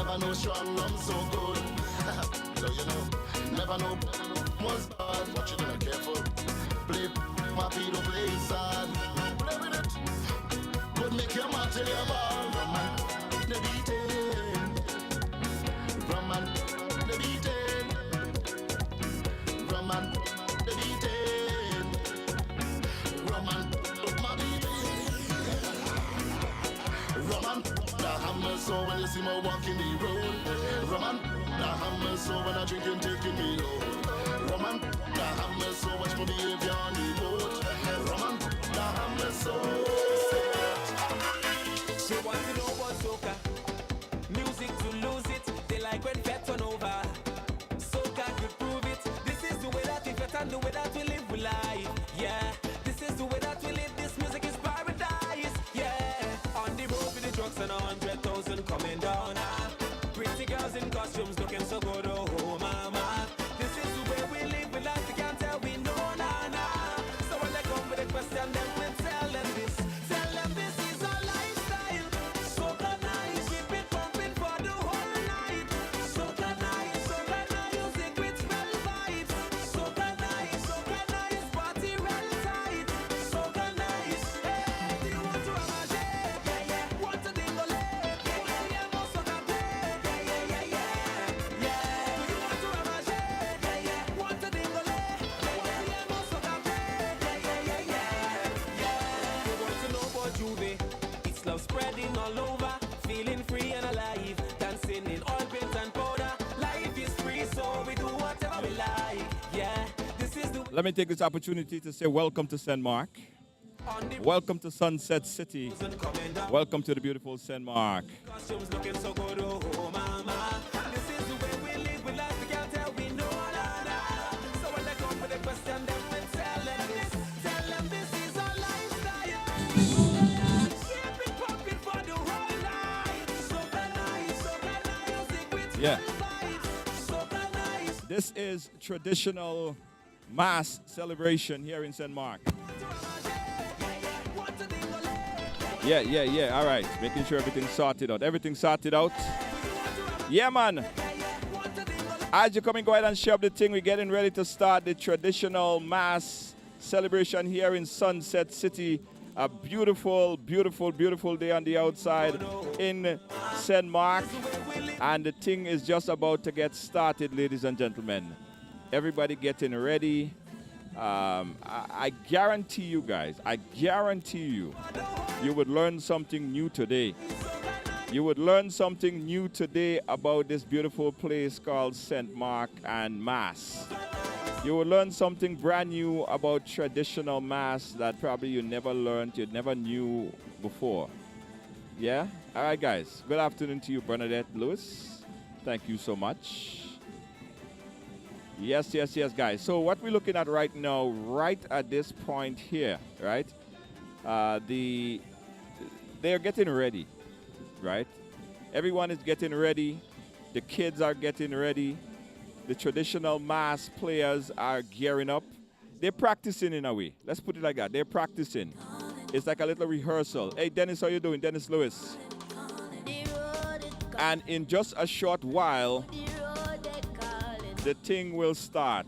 Never know strong rum so good. So you know, never know was bad. Watch it and careful. Play my feet to play sad. Play with it. Could make your man tell your ball. Rum and the beating. Rum and the beating. Rum and the beating. Rum and my beating. Rum and the hammer so when you see me walking the road. Rum and the hammer so when I drink and taking me low. Rum and the hammer so watch my behavior on the boat. Rum and the hammer so. She want to know about soca, music to lose it. They like when fat turn over. Soca could prove it. This is the way that we fet and the way that we live with life. Yeah, this is the way that we live. This music is paradise. Yeah, on the road with the drugs and 100,000 coming down. Pretty girls in costumes looking so good. Oh mama, this is the way we live with life. We can't tell we know nah. So when they come with a question, then we tell them this. Tell them this is our lifestyle. Soca nice, keep it pumping for the whole night. Soca nice, music with spell vibes. Soca nice, party real tight. Soca nice, hey, do you want to have a shake? Yeah, want to dingle it? Yeah, no soca play. Yeah. Do you want to have a shake? Yeah, want to dingle it? Yeah, no soca play. Yeah. We want to know about Juve. It's love spreading all over, feeling free and alive, dancing in oil paint and powder. Life is free, so we do whatever we like. Yeah, this is the Let me take this opportunity to say welcome to St. Mark. on the Welcome to Sunset City. coming down. Welcome to the beautiful St. Mark. Costumes looking so good, oh mama. This is the way we live with life. We can't tell we know nah. So when they come with a question, then we tell them this. Tell them this is our lifestyle. Keep it pumping for the whole night. Soca nice, music with Yeah. vibes. Soca nice. This is traditional mass celebration here in St. Mark. Want to dingle it? Yeah. All right. Making sure everything's sorted out. Everything's sorted out. Yeah, man. As you come and go ahead and share up the thing, we're getting ready to start the traditional mass celebration here in Sunset City. A beautiful day on the outside in St. Mark. And the thing is just about to get started, ladies and gentlemen. Everybody getting ready. I guarantee you guys, you would learn something new today. You would learn something new today about this beautiful place called St. Mark and Mass. You will learn something brand new about traditional Mass that probably you never learned, you never knew before. Yeah? All right, guys. Good afternoon to you, Bernadette Lewis. Thank you so much. Yes, guys. So what we're looking at right now, right at this point here, right? They're getting ready, right? Everyone is getting ready. The kids are getting ready. The traditional mass players are gearing up. They're practicing in a way. Let's put it like that. They're practicing. It's like a little rehearsal. Hey, Dennis, how you doing? Dennis Lewis. And in just a short while, the thing will start.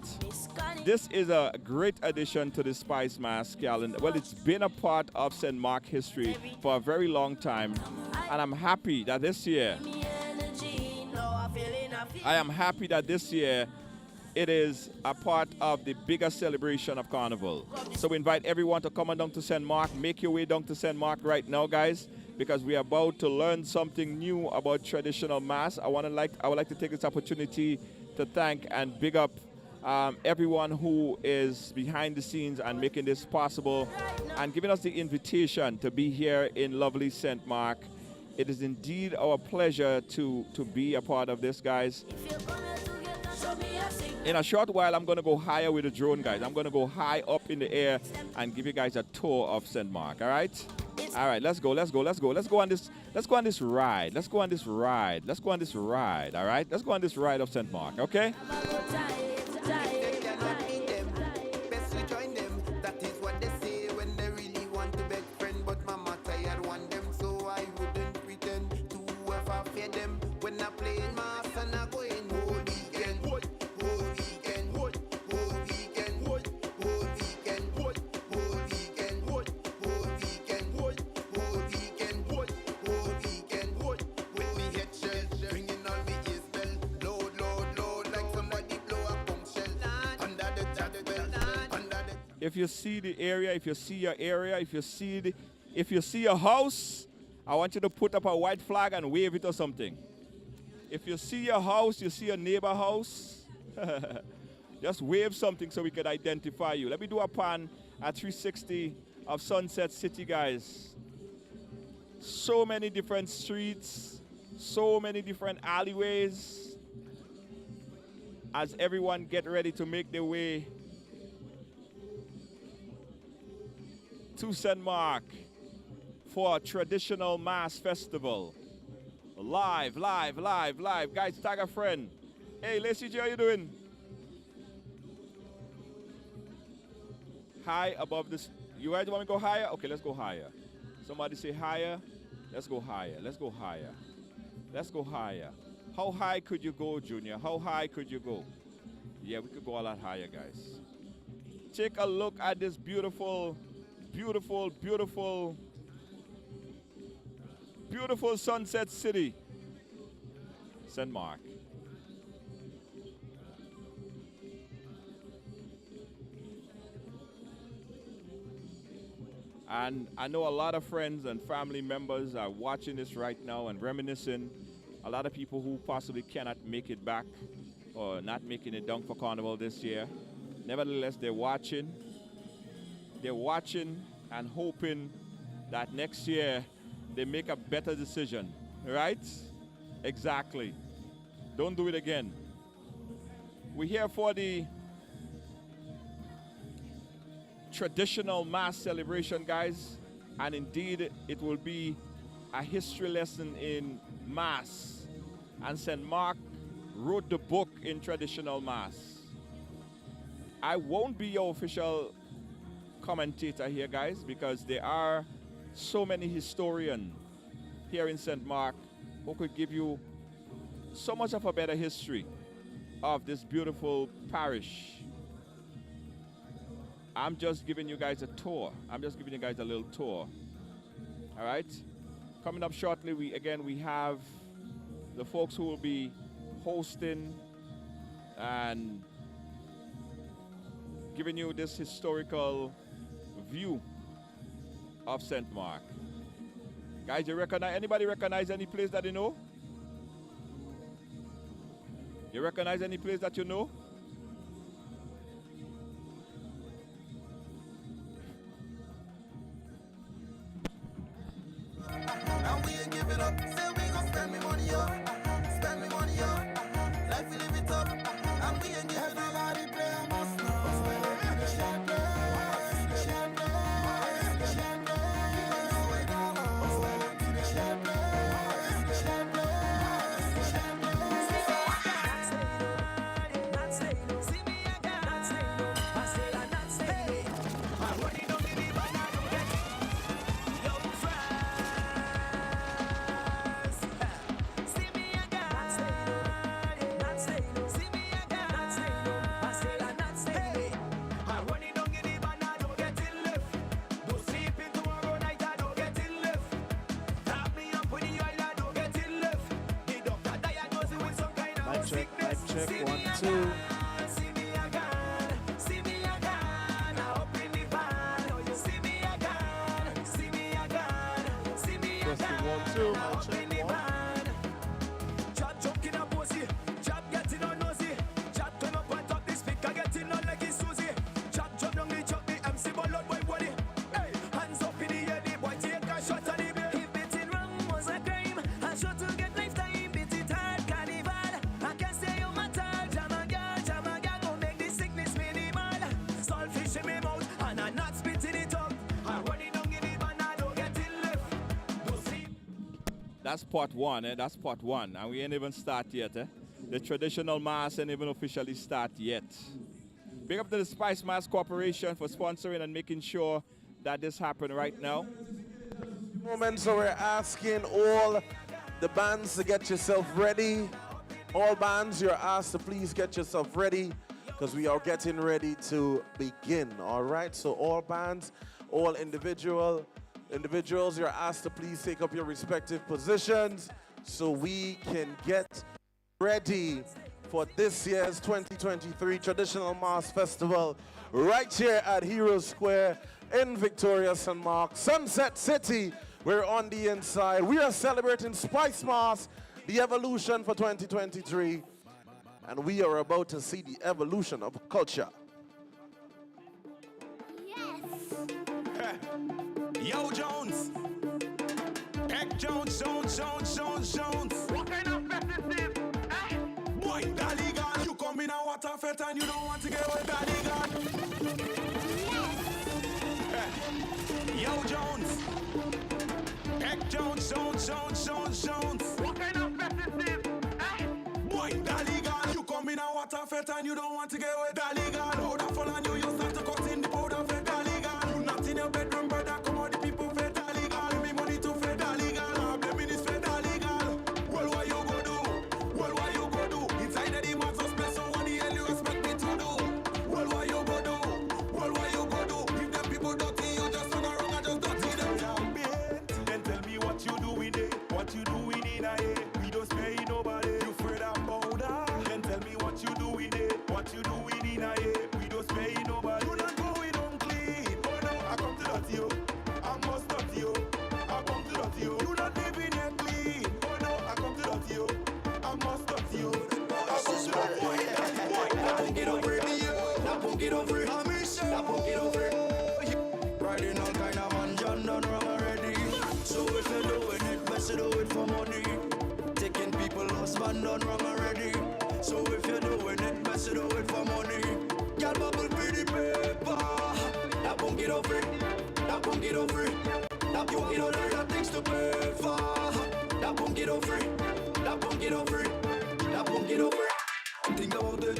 This is a great addition to the Spice Mass calendar. Well, it's been a part of St. Mark history for a very long time. And I'm happy that this year, it is a part of the bigger celebration of Carnival. So we invite everyone to come on down to St. Mark. Make your way down to St. Mark right now, guys, because we are about to learn something new about traditional Mass. I would like to take this opportunity to thank and big up everyone who is behind the scenes and making this possible and giving us the invitation to be here in lovely St. Mark. It is indeed our pleasure to be a part of this, guys. In a short while, I'm going to go higher with the drone, guys. I'm going to go high up in the air and give you guys a tour of St. Mark, all right? All right, let's go on this ride. Let's go on this ride, all right? Let's go on this ride of St. Mark, okay? When I playing mass and I going whole weekend. Whole weekend. Whole weekend. Whole weekend. Whole weekend. Whole weekend. Whole weekend. Whole weekend. Whole with me head shell, bringing all me ears bell. Load, like somebody blow a bomb shell. Under the jack bell, under the. If you see the area, if you see your area, if you see a house, I want you to put up a white flag and wave it or something. If you see your house, you see a neighbor house, just wave something so we can identify you. Let me do a pan at 360 of Sunset City, guys. So many different streets, so many different alleyways. As everyone get ready to make their way to St. Mark for a traditional mass festival. Live. Guys, tag a friend. Hey, Lacey J, how you doing? High above this. You guys want me to go higher? Okay, let's go higher. Somebody say higher. Let's go higher. Let's go higher. Let's go higher. How high could you go, Junior? How high could you go? Yeah, we could go a lot higher, guys. Take a look at this beautiful Sunset City, St. Mark. And I know a lot of friends and family members are watching this right now and reminiscing. A lot of people who possibly cannot make it back or not making it down for Carnival this year. Nevertheless, they're watching. They're watching and hoping that next year they make a better decision, right? Exactly. Don't do it again. We're here for the traditional mass celebration, guys, and indeed it will be a history lesson in mass. And St. Mark wrote the book in traditional mass. I won't be your official commentator here, guys, because there are so many historians here in St. Mark who could give you so much of a better history of this beautiful parish. I'm just giving you guys a tour. I'm just giving you guys a little tour. All right? Coming up shortly, we have the folks who will be hosting and giving you this historical view of St. Mark. Guys, anybody recognize any place that you know? You recognize any place that you know? And we ain't give it up. Say we gon' spend me money up. Spend me money up. Life we live it up. And we ain't give it up. Everybody play a must know. Champagne. Check 1, 2. Testing 1, 2. Check 1. That's part one, That's part one. And we ain't even start yet, The traditional mass ain't even officially start yet. Big up to the Spice Mass Corporation for sponsoring and making sure that this happen right now. Moment, so we're asking all the bands to get yourself ready. All bands, you're asked to please get yourself ready because we are getting ready to begin, all right? So all bands, all individuals, you're asked to please take up your respective positions so we can get ready for this year's 2023 Traditional Mass Festival right here at Heroes Square in Victoria, St. Mark, Sunset City. We're on the inside. We are celebrating Spice Mass, the evolution for 2023, and we are about to see the evolution of culture. Yo, Jones. Heck, Jones. What kind of fest is this? Eh? Boy, Daligan, you come in a water fete and you don't want to get with Daligan. Yo, Jones. Heck, Jones. What kind of fest is this? Eh? Boy, Daligan, you come in a water fete and you don't want to get with Daligan. Powder fall on you, you start to cut in the powder for Daligan. You not in your bedroom, brother, come on, the people for Daligan. Give me money to for Daligan. Blame me this for Daligan. Well, what you go do? Inside of the matter space, so what the hell you expect me to do? Well, what you go do? If them people dirty, you just turn around and just dirty them down. Then tell me what you doing there, what you doing in a year. We don't spare nobody. You afraid I'm powder? Then tell me what you doing there, what you doing in a year. We don't spare nobody. You not going on clean. Oh no, I come to dirty you. I must dirty you. I come to dirty you. You not living here clean. Oh no, I come to dirty you. I must dirty you. I come to dirty you. Get over it. Get over it. Get over it. Riding all kind of man, John done wrong already. So if you're doing it, best to do it for money. Taking people husband done wrong already. So if you're doing it, best to do it for money. Girl bubble pretty paper. That won't get over it. That won't get over it. That won't get over it. That things to pay for. That won't get over it. That won't get over it. That won't get over it. Think about it.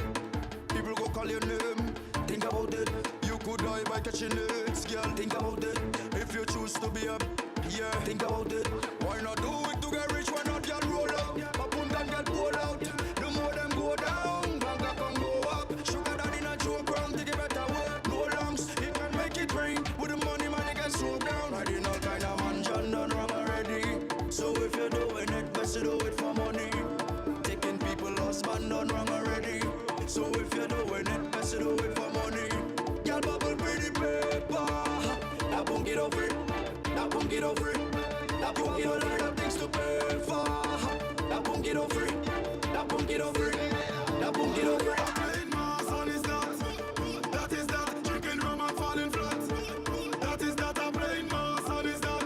People go call your name. Think about it. You could die by catching it. Girl, think about it. If you choose to be up, yeah, think about it. Why not do it to get rich? Why not just roll out? Papa can get pulled out. The more them go down, banker can go up. Sugar daddy not joke around, take it better work. No lungs, it can make it rain. With the money, man, it can slow down. Riding all kind of man, John done wrong already. So if you're doing it, best to do it for money. Taking people husband done wrong already. So if you're doing it, best to do it for money. Girl bubble pretty paper. That won't get over it. That won't get over it. That won't get over it. That things to pay for. That won't get over it. That won't get over it. That won't get over it. Plain mass on is that. That is that. Drinking rum and falling flat. That is that. A plain mass on is that.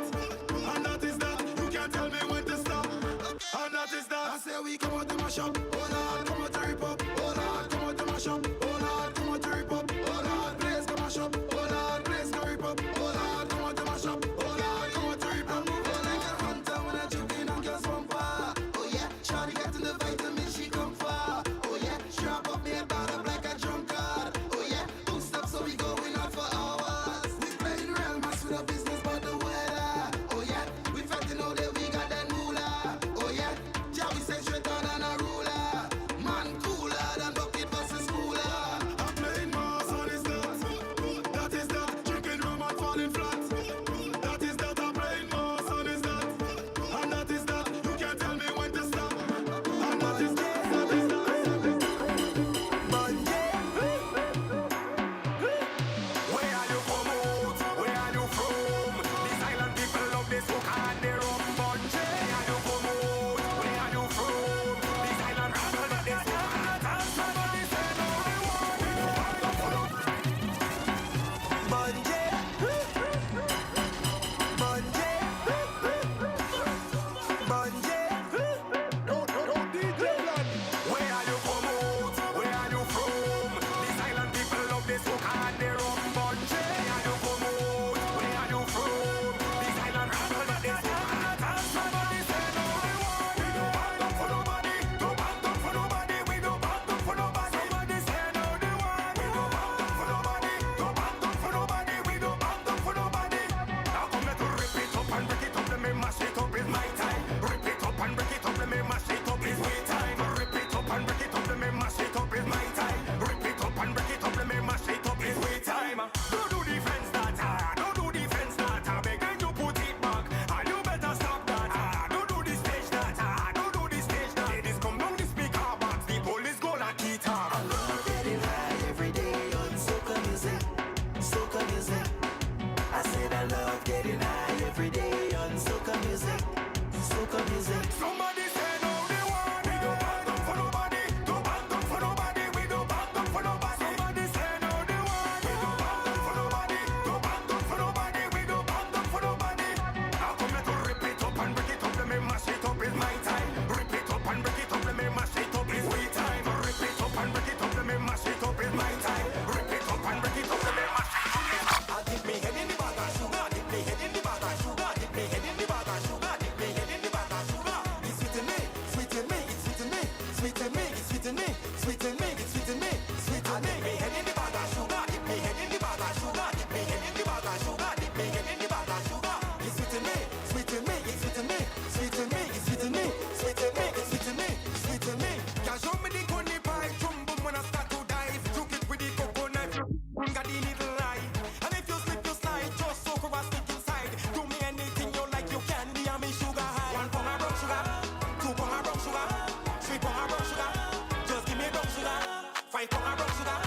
And that is that. You can't tell me when to stop. And that is that. I say we come out to my shop. Oh Lord, come out to rip up. Oh Lord, come out to my shop. Oh Lord, come out to rip up. Oh Lord, please come my shop. Oh Lord, please come rip up. Oh Lord, come out to my shop. Oh Lord, come out to rip up. Oh, like a hunter when I joke in on girls from far. Oh yeah, shawty got in the vitamin, she come far. Oh yeah, strap up me and bad up like a drunkard. Oh yeah, 2 steps so we going out for hours. We playing real mass with a business but the weather. Oh yeah, we fighting all day, we got that moolah. Oh yeah, yeah we say straight on and a ruler. music. Somebody say no, they want. We don't back down for nobody. Don't back down for nobody. We don't back down for nobody. Somebody say no, they want. We don't back down for nobody. Don't back down for nobody. We don't back down for nobody. Now come let us rip it up and break it up. Let me mash it up. It's my time. Rip it up and break it up. Let me mash it up. It's we time. Rip it up and break it up. Let me mash it up. It's my time. Rip it up and break it up. Let me mash it up. I dip me head in the bag of sugar. Dip me head in the bag of sugar. Dip me head in the bag of sugar. Dip me head in the bag of sugar. It's sweet to me, sweet to me, it's sweet to me, sweet to me, it's sweet to me, sweet to me, it's sweet to me, sweet to me. Dip me head in the bag of sugar. Dip me head in the bag of sugar. Dip me head in the bag of sugar. Dip me head in the bag of sugar. It's sweet to me, sweet to me, it's sweet to me, sweet to me, it's sweet to me, sweet to me, it's sweet to me, sweet to me. Can show me the coney pie, boom boom when I start to dive. Took it with the cocoa knife, got the needle right. And if you slip, you slide, just soak over stick inside. Do me anything you like, you can be on me sugar high. 1 pound of brown sugar, 2 pound of brown sugar, 3 pound of brown sugar. Just give me brown sugar. 5 pound of brown sugar,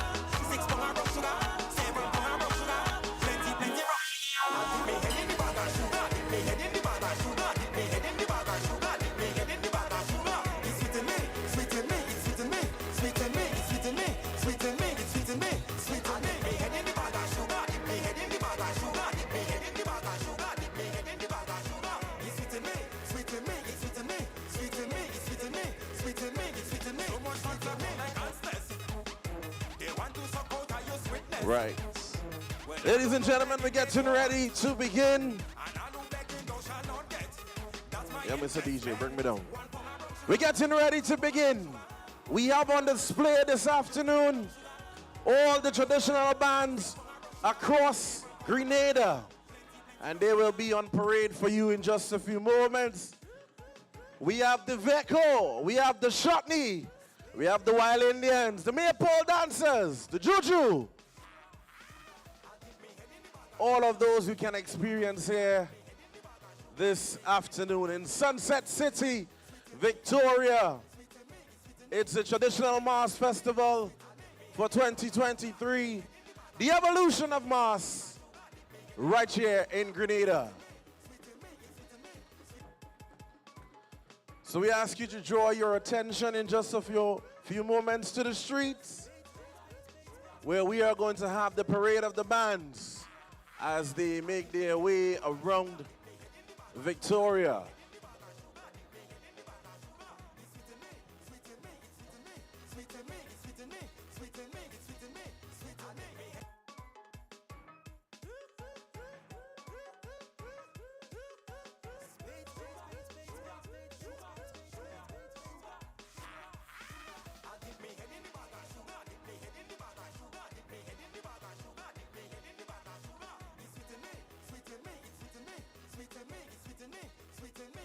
6 pound of brown sugar, 7 pound of brown sugar. Plenty, plenty brown sugar. Dip me head in the bag of sugar. Dip me head in the bag of sugar. Dip me head in the bag of sugar. Dip me head in the bag of sugar. It's sweet to me, sweet to me, it's sweet to me, sweet to me, it's sweet to me, sweet to me, it's sweet to me, sweet to me. Dip me head in the bag of sugar. Dip me head in the bag of sugar. Dip me head in the bag of sugar. Dip me head in the bag of sugar. It's sweet to me, sweet to me, it's sweet to me, sweet to me, it's sweet to me, sweet to me, it's sweet to me. So much fun to me like answers. They want to suck out of your sweetness. Right. Ladies and gentlemen, we're getting ready to begin. And I know begging thou shalt not get. That's my Yeah, Mr. DJ, bring me down. We're getting ready to begin. We have on display this afternoon all the traditional bands across Grenada. And they will be on parade for you in just a few moments. We have the Veko, we have the Shotney, we have the Wild Indians, the Maypole Dancers, the Juju. All of those you can experience here this afternoon in Sunset City, Victoria. It's a traditional Mass Festival for 2023. The evolution of Mass right here in Grenada. So we ask you to draw your attention in just a few moments to the streets where we are going to have the parade of the bands as they make their way around Victoria. Sweet to me,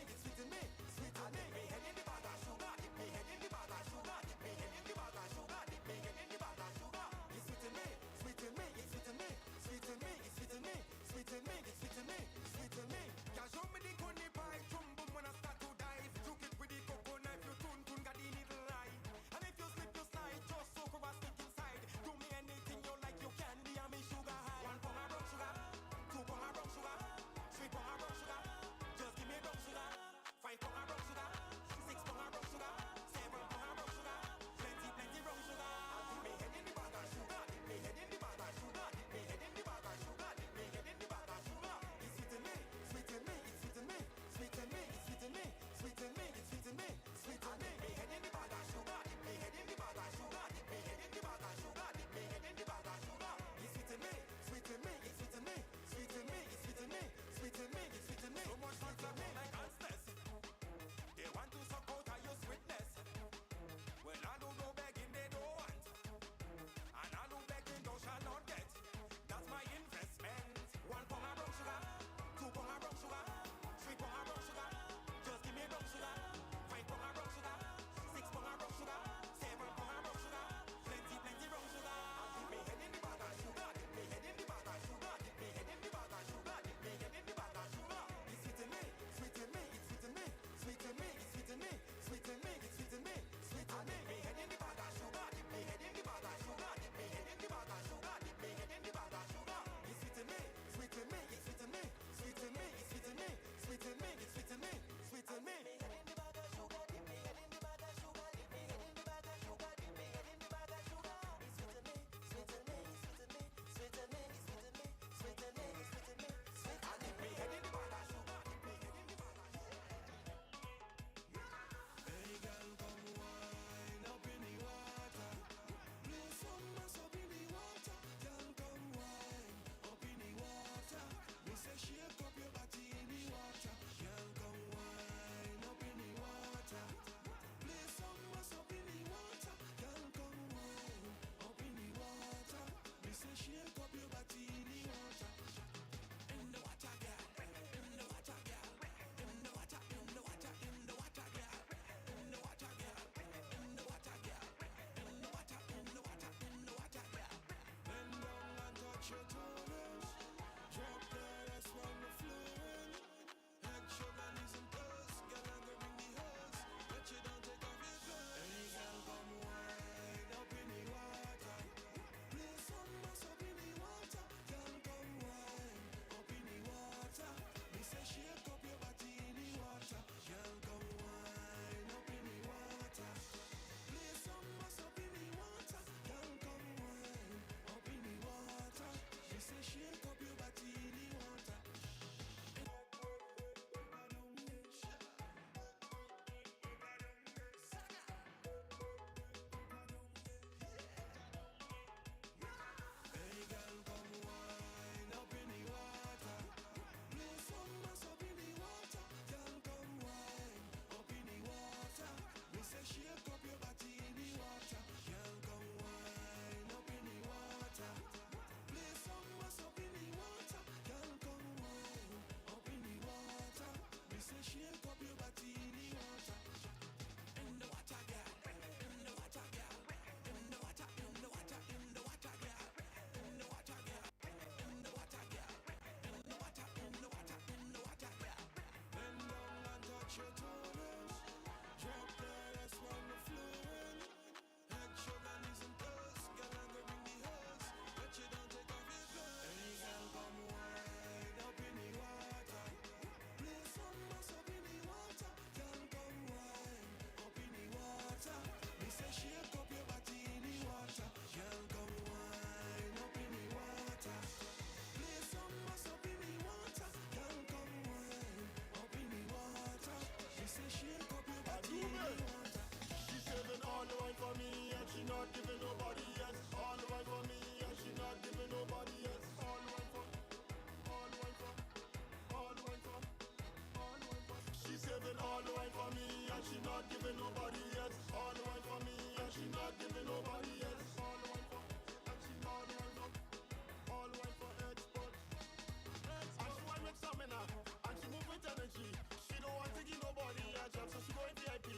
all the wine for me, and she not giving nobody else. All the wine for me, and she not giving nobody else. All the wine for, all the wine for, all the wine for, all the wine for. She saving all the wine for me, and she not giving nobody else. All the wine for me, and she not giving nobody else. All the wine for, and she all the wine for, all the wine for export. And she want make stamina, and she move with energy. She don't want to give nobody a job, so she go in VIP.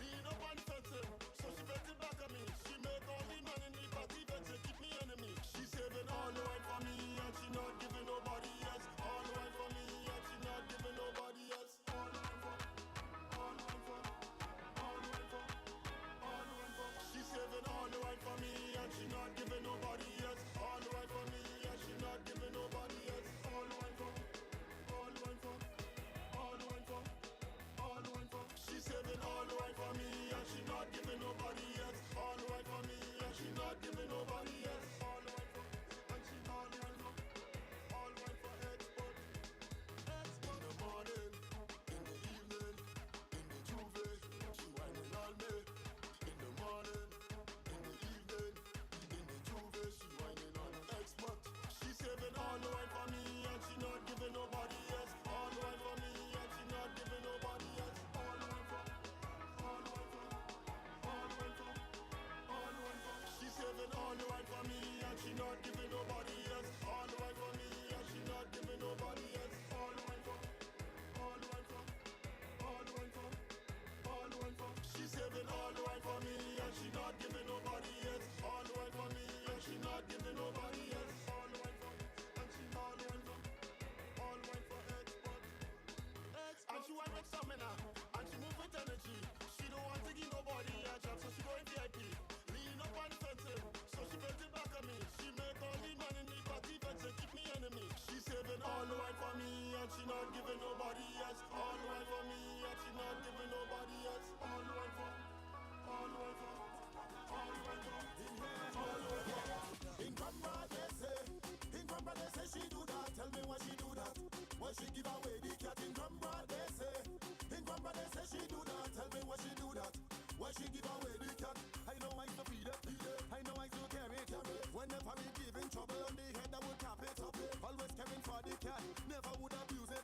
Lean up on the fence, so she bent it back on me. She make all the money in the party fence, keep me enemy. She saving all the wine for me, and she not giving nobody else. All the wine for me, and she not giving nobody else. All the wine for, all the wine for, all the wine for, all the wine for. She saving all the wine for me, and she not giving nobody else. All the wine for me, and she not giving nobody else. All the wine for, all the wine for, all the wine for, all the wine for. She saving all the wine for me, and she not giving nobody else. All the wine for me, and she not giving nobody else. All the wine for, and she all the wine for, all the wine for export. In the morning, in the evening, in the Juve, she whining on me. In the morning, in the evening, in the Juve, she whining on export. She saving all the wine for me, and she not giving nobody else. All the wine for me, and she not giving nobody else. All the wine for, all the wine for, all the wine for, all the wine for. She saving all the wine for me, and she not giving nobody else. All the wine for me, and she not giving nobody else. All the wine for, all the wine for, all the wine for, all the wine for. She saving all the wine for me, and she not giving nobody else. All the wine for me, and she not giving nobody else. All the wine for, and she all the wine for, all the wine for export. And she want make stamina, and she move with energy. She don't want to give nobody a job, so she go in VIP. Lean up on the fence, so she bent it back on me. She make all the money in the party fence, keep me enemy. She saving all the wine for me, and she not giving nobody else. All the wine for me, and she not giving nobody else. All the wine for, all the wine for, all the wine for, all the wine for. In Grandma they say she do that. Tell me why she do that. Why she give away the cat? In Grandma they say she do that. Tell me why she do that. Why she give away the cat? I know I to feed it. I know I to carry it. Whenever we give in trouble on the head, I would tap it up. Always caring for the cat. Never would abuse it.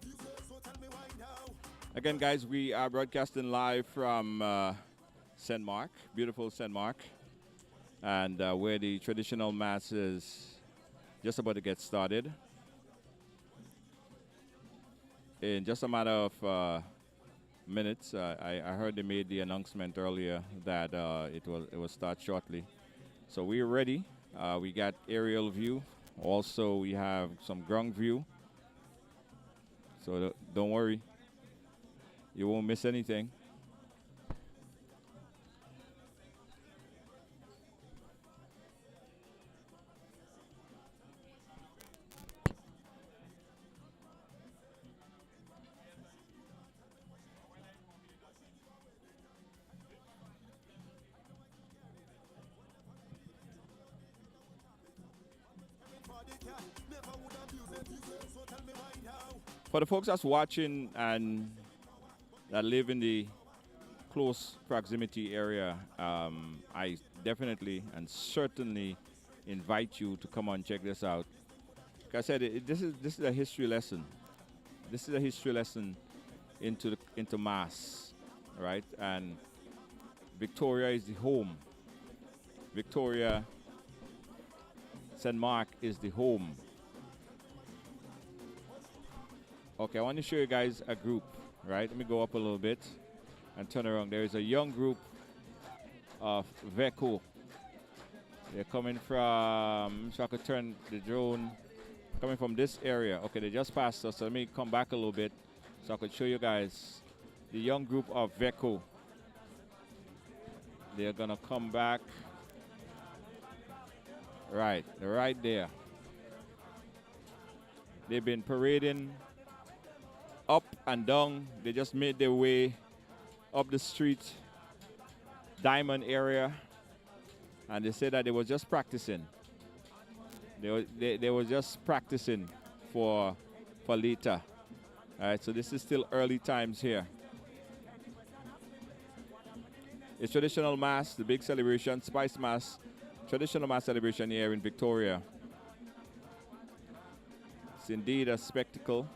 So tell me why now. Again, guys, we are broadcasting live from St. Mark, beautiful St. Mark, and where the traditional mass is just about to get started. In just a matter of minutes, I heard they made the announcement earlier that it will start shortly. So we're ready. We got aerial view. Also, we have some ground view. So don't worry. You won't miss anything. For the folks that's watching and that live in the close proximity area, I definitely and certainly invite you to come on check this out. Like I said, this is a history lesson. This is a history lesson into mass, right? And Victoria is the home. Victoria, St. Mark is the home. Okay, I want to show you guys a group, right? Let me go up a little bit and turn around. There is a young group of Veco. They're coming from, so I could turn the drone, coming from this area. Okay, they just passed us, so let me come back a little bit so I could show you guys the young group of Veco. They're gonna come back. Right, they're right there. They've been parading up and down. They just made their way up the street, Diamond area, and they said that they were just practicing. They were just practicing for later. All right, so this is still early times here. It's traditional mass, the big celebration, Spice Mass, traditional mass celebration here in Victoria. It's indeed a spectacle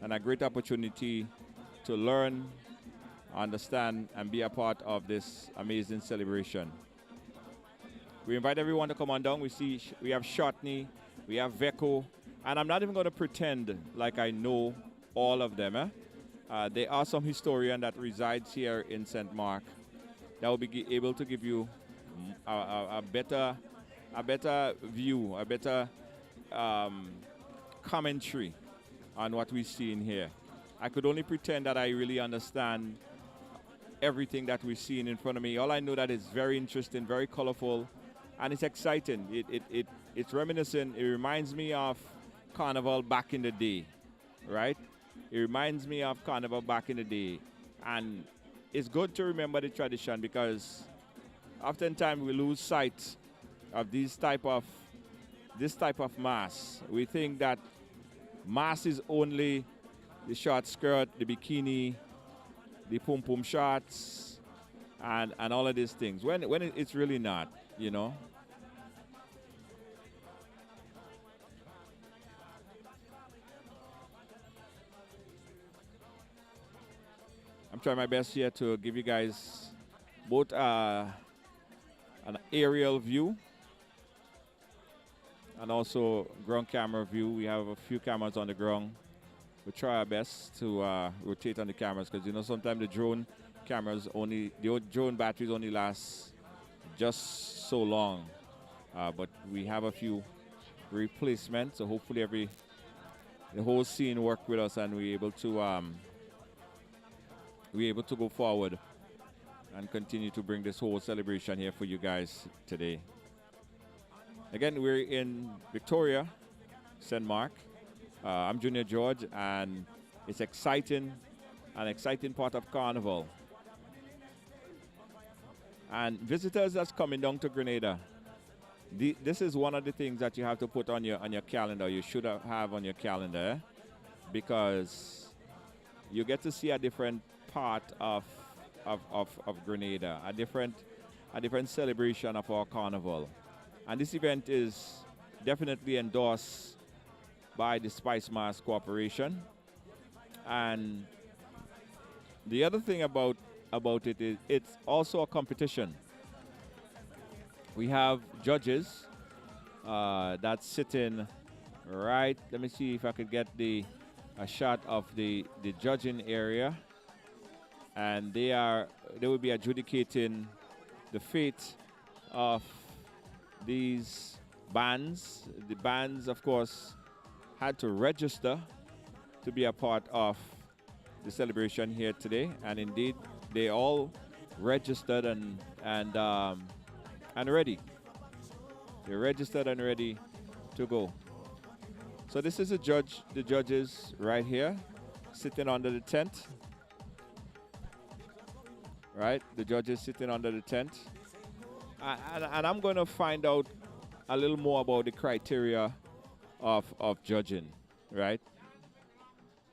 and a great opportunity to learn, understand, and be a part of this amazing celebration. We invite everyone to come on down. We have Shotney, we have Veko, and I'm not even going to pretend like I know all of them. There are some historian that resides here in St. Mark that will be able to give you a better view, a better commentary on what we see in here. I could only pretend that I really understand everything that we're seeing in front of me. All I know that it's very interesting, very colorful, and it's exciting. It's reminiscent. It reminds me of Carnival back in the day, right? It reminds me of Carnival back in the day. And it's good to remember the tradition because oftentimes we lose sight of this type of mass. We think that mass is only the short skirt, the bikini, the pum-pum shots, and all of these things. When it's really not, you know. I'm trying my best here to give you guys both an aerial view and also ground camera view. We have a few cameras on the ground. We try our best to rotate on the cameras because, you know, sometimes the drone cameras drone batteries only last just so long. But we have a few replacements, so hopefully the whole scene work with us and we're able to go forward and continue to bring this whole celebration here for you guys today. Again, we're in Victoria, St. Mark. I'm Junior George, and it's exciting, an exciting part of Carnival. And visitors that's coming down to Grenada, this is one of the things that you have to put on your calendar. You should have on your calendar, because you get to see a different part of Grenada, a different celebration of our Carnival. And this event is definitely endorsed by the Spice Mass Corporation. And the other thing about it is it's also a competition. We have judges that's sitting right. Let me see if I could get a shot of the judging area. And they will be adjudicating the fate of these bands. The bands, of course, had to register to be a part of the celebration here today, and indeed they all registered and ready. They're registered and ready to go. So this is the judges right here, sitting under the tent. Right, the judges sitting under the tent, and I'm going to find out a little more about the criteria of judging. Right,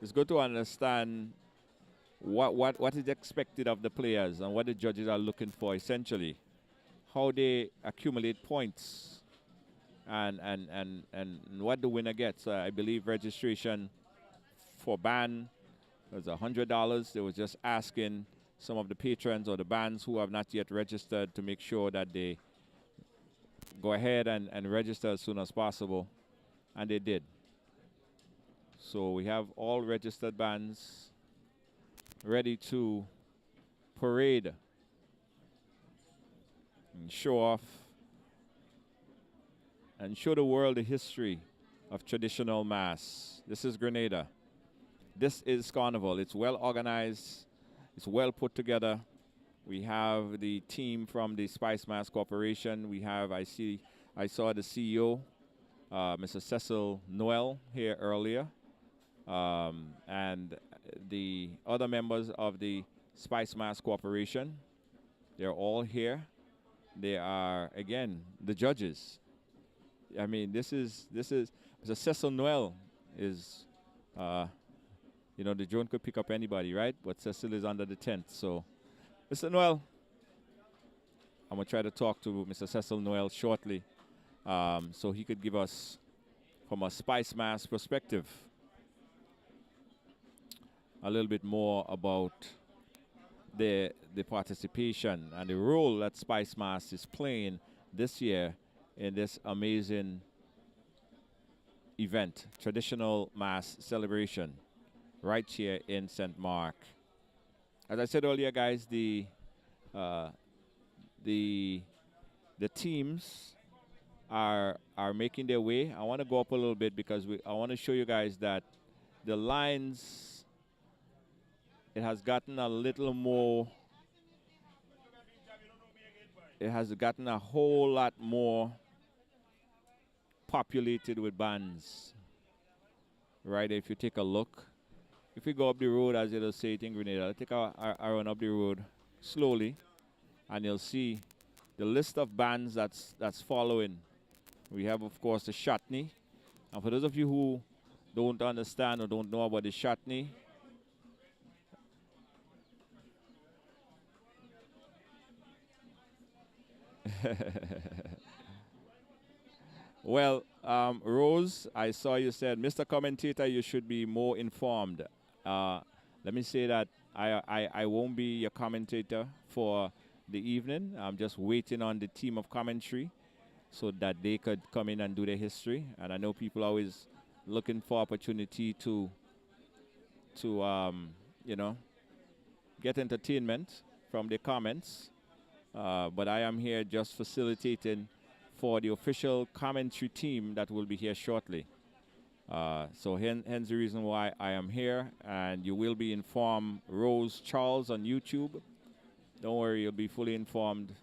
it's good to understand what is expected of the players and what the judges are looking for, essentially, how they accumulate points, and what the winner gets. I believe registration for band was $100. They were just asking some of the patrons or the bands who have not yet registered to make sure that they go ahead and register as soon as possible. And they did. So we have all registered bands ready to parade and show off and show the world the history of traditional mass. This is Grenada. This is Carnival. It's well organized. It's well put together. We have the team from the Spice Mass Corporation. We have, I saw the CEO, Mr. Cecil Noel, here earlier. And the other members of the Spice Mass Corporation, they're all here. They are, again, the judges. I mean, this is Mr. Cecil Noel is, you know, the drone could pick up anybody, right? But Cecil is under the tent, so Mr. Noel, I'm going to try to talk to Mr. Cecil Noel shortly so he could give us, from a Spice Mass perspective, a little bit more about the participation and the role that Spice Mass is playing this year in this amazing event, traditional mass celebration, right here in St. Mark. As I said earlier, guys, the teams are making their way. I want to go up a little bit because I want to show you guys that the lines, it has gotten a little more, it has gotten a whole lot more populated with bands. Right, if you take a look, if we go up the road, as it'll say it in Grenada, I'll take our run up the road slowly, and you'll see the list of bands that's following. We have, of course, the Chutney. And for those of you who don't understand or don't know about the Chutney, well, Rose, I saw you said, Mr. Commentator, you should be more informed. Let me say that I won't be your commentator for the evening. I'm just waiting on the team of commentary so that they could come in and do their history. And I know people are always looking for opportunity to you know, get entertainment from the comments. But I am here just facilitating for the official commentary team that will be here shortly. So hence the reason why I am here, and you will be informed, Rose Charles on YouTube. Don't worry, you'll be fully informed,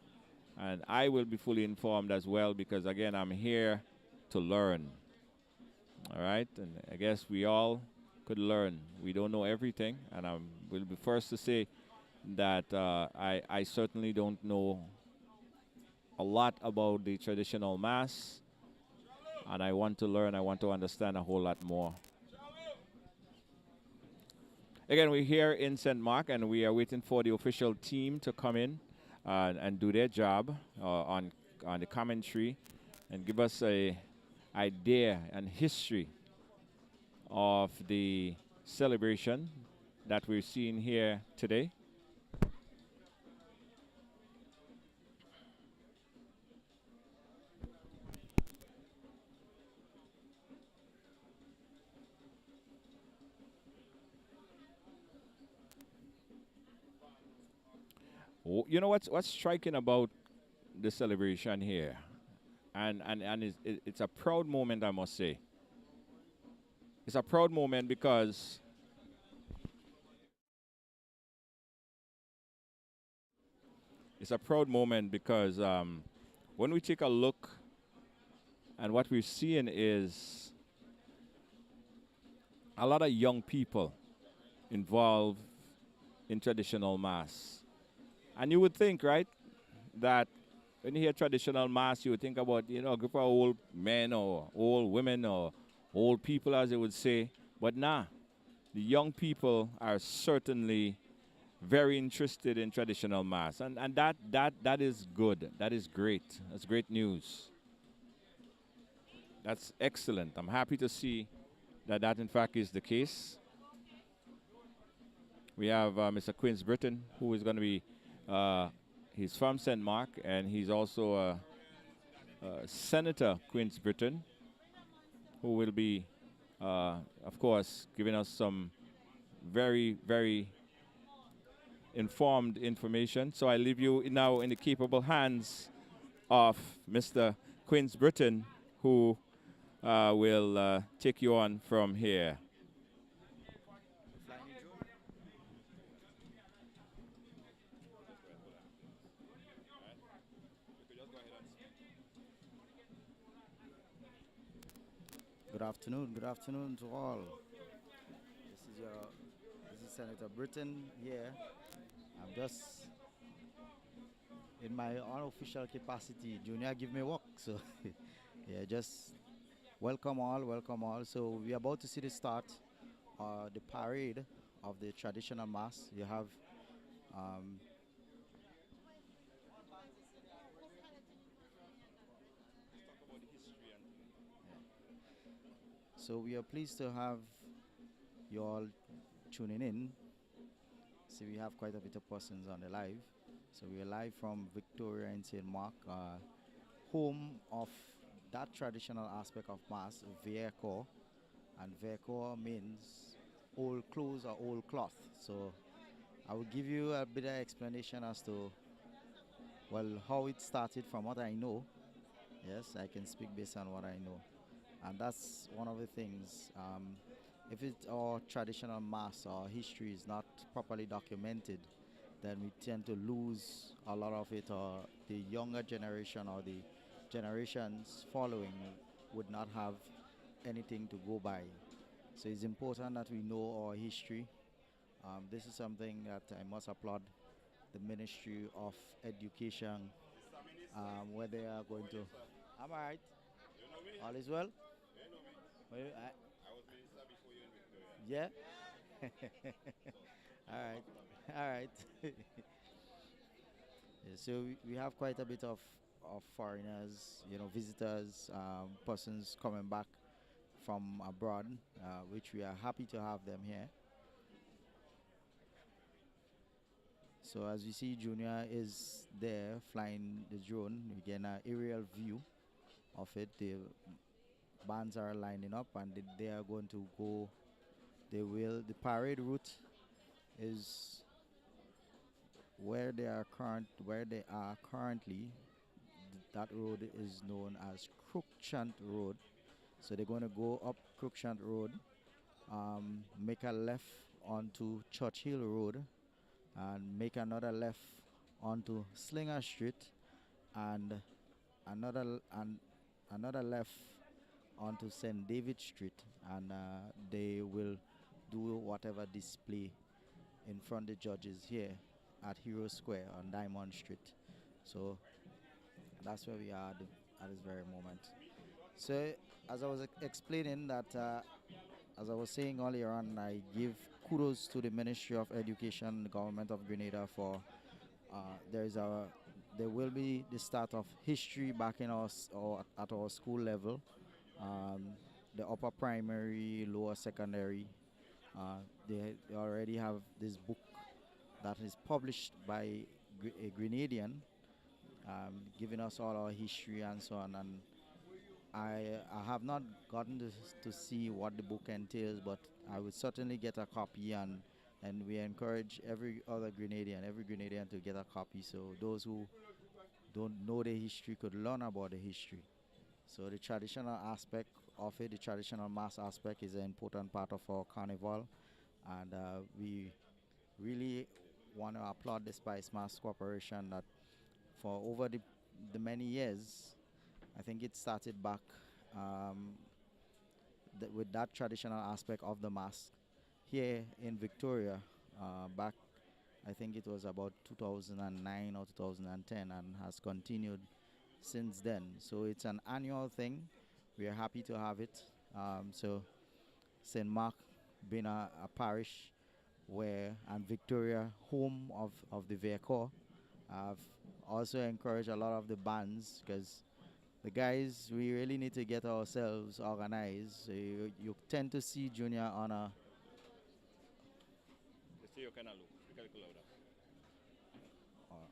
and I will be fully informed as well, because again, I'm here to learn. All right, and I guess we all could learn. We don't know everything, and I will be first to say that I certainly don't know a lot about the traditional mass, and I want to learn, I want to understand a whole lot more. Again, we're here in St. Mark, and we are waiting for the official team to come in and do their job on the commentary and give us a idea and history of the celebration that we're seeing here today. You know what's striking about the celebration here, and it's a proud moment, I must say. It's a proud moment because when we take a look, and what we're seeing is a lot of young people involved in traditional mass. And you would think, right, that when you hear traditional mass, you would think about, you know, a group of old men or old women or old people, as they would say. But nah, the young people are certainly very interested in traditional mass. And that is good. That is great. That's great news. That's excellent. I'm happy to see that in fact is the case. We have Mr. Quince Britton, who is going to be he's from St. Mark, and he's also Senator Quince Britton, who will be, of course, giving us some very, very informed information. So I leave you now in the capable hands of Mr. Quince Britton, who will take you on from here. Good afternoon to all. This is Senator Britton here. I'm just in my unofficial capacity. Junior give me work, so yeah, just welcome all. So we are about to see the start, the parade of the traditional mass. You have So we are pleased to have you all tuning in. See, we have quite a bit of persons on the live. So we are live from Victoria in St. Mark, home of that traditional aspect of mass, Vieko. And Vieko means old clothes or old cloth. So I will give you a bit of explanation as to, well, how it started from what I know. Yes, I can speak based on what I know. And that's one of the things. If it's our traditional mass or history is not properly documented, then we tend to lose a lot of it, or the younger generation or the generations following would not have anything to go by. So it's important that we know our history. This is something that I must applaud the Ministry of Education, where they are going to. I'm all right. All is well? Well, yeah? All right. All right. Yeah, so we have quite a bit of foreigners, visitors, persons coming back from abroad, which we are happy to have them here. So as you see, Junior is there flying the drone. You get an aerial view of it. The bands are lining up, and they are going to go. The parade route is where they are currently. That road is known as Cruikshank Road. So they're going to go up Cruikshank Road, make a left onto Churchill Road, and make another left onto Slinger Street, and another left onto St. David Street, and they will do whatever display in front of the judges here at Hero Square on Diamond Street. So that's where we are at this very moment. So as I was explaining that, as I was saying earlier on, I give kudos to the Ministry of Education, the government of Grenada for there will be the start of history back in or at our school level, the upper primary, lower secondary. They already have this book that is published by a Grenadian, giving us all our history and so on. And I have not gotten to see what the book entails, but I would certainly get a copy, and we encourage every Grenadian to get a copy, so those who don't know the history could learn about the history. So the traditional aspect of it, the traditional mass aspect, is an important part of our carnival, and we really want to applaud the Spice Mass Corporation that for over the many years, I think it started back with that traditional aspect of the mask here in Victoria, back I think it was about 2009 or 2010, and has continued since then. So it's an annual thing. We are happy to have it. So St. Mark being a parish and Victoria, home of the Vieko, I've also encouraged a lot of the bands, because the guys, we really need to get ourselves organized. So you tend to see Junior on a...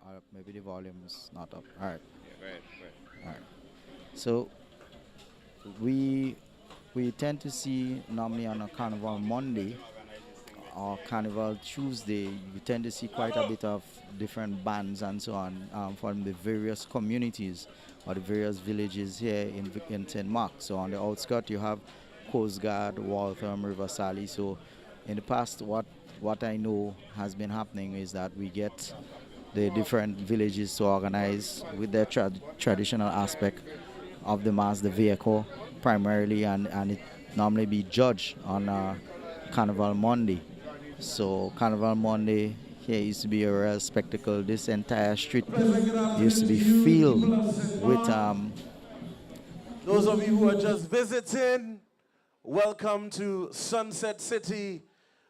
Or maybe the volume's not up. All right. Yeah, right. All right. So we tend to see normally on a Carnival Monday or Carnival Tuesday, you tend to see quite a bit of different bands and so on, from the various communities or the various villages here in St. Mark. So on the outskirts you have Coast Guard, Waltham, River Sally. So in the past, what I know has been happening is that we get the different villages to organize with their traditional aspect of the mass, the vehicle primarily, and it normally be judged on Carnival Monday. So Carnival Monday here used to be a real spectacle. This entire street used to be filled with Those of you who are just visiting, welcome to Sunset City.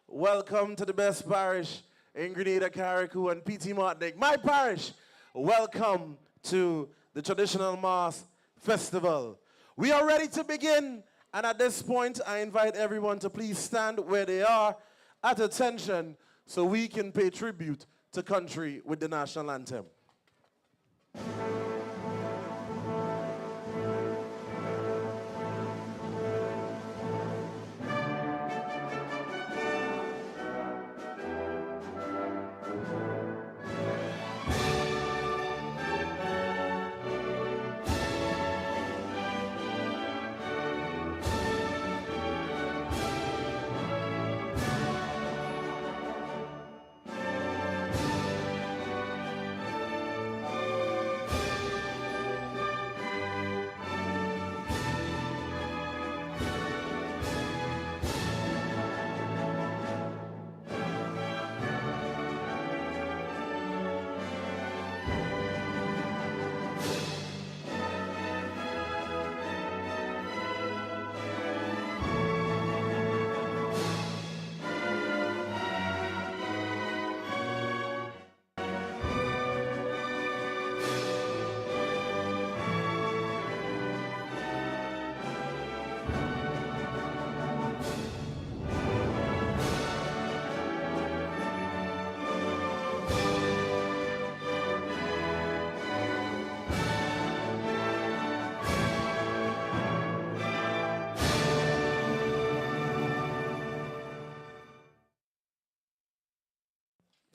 Welcome to the best parish in Grenada, Carriacou, and PT Martinique. My parish, welcome to the traditional mass Festival. We are ready to begin, and at this point, I invite everyone to please stand where they are at attention so we can pay tribute to country with the national anthem.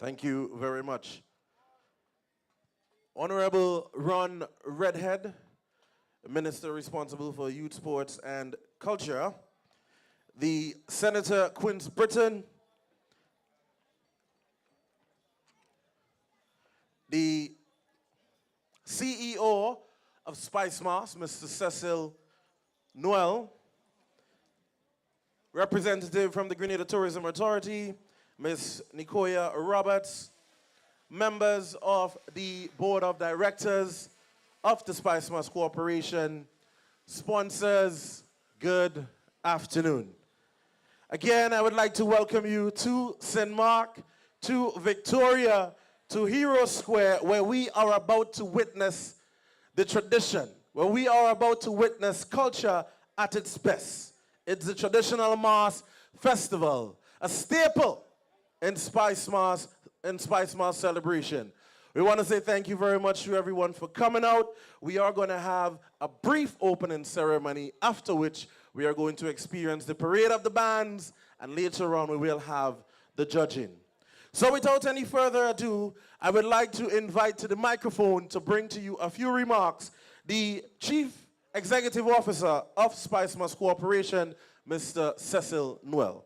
Thank you very much. Honorable Ron Redhead, Minister responsible for youth, sports, and culture. The Senator Quince Britton, the CEO of Spice Mars, Mr. Cecil Noel, representative from the Grenada Tourism Authority, Ms. Nicoya Roberts, members of the Board of Directors of the Spice Mars Corporation, sponsors, good afternoon. Again, I would like to welcome you to St. Mark, to Victoria, to Hero Square, where we are about to witness the tradition, where we are about to witness culture at its best. It's the traditional Mars festival, a staple in Spice Mars celebration. We want to say thank you very much to everyone for coming out. We are going to have a brief opening ceremony, after which we are going to experience the parade of the bands, and later on we will have the judging. So without any further ado, I would like to invite to the microphone to bring to you a few remarks the Chief Executive Officer of Spice Mars Corporation, Mr. Cecil Noel.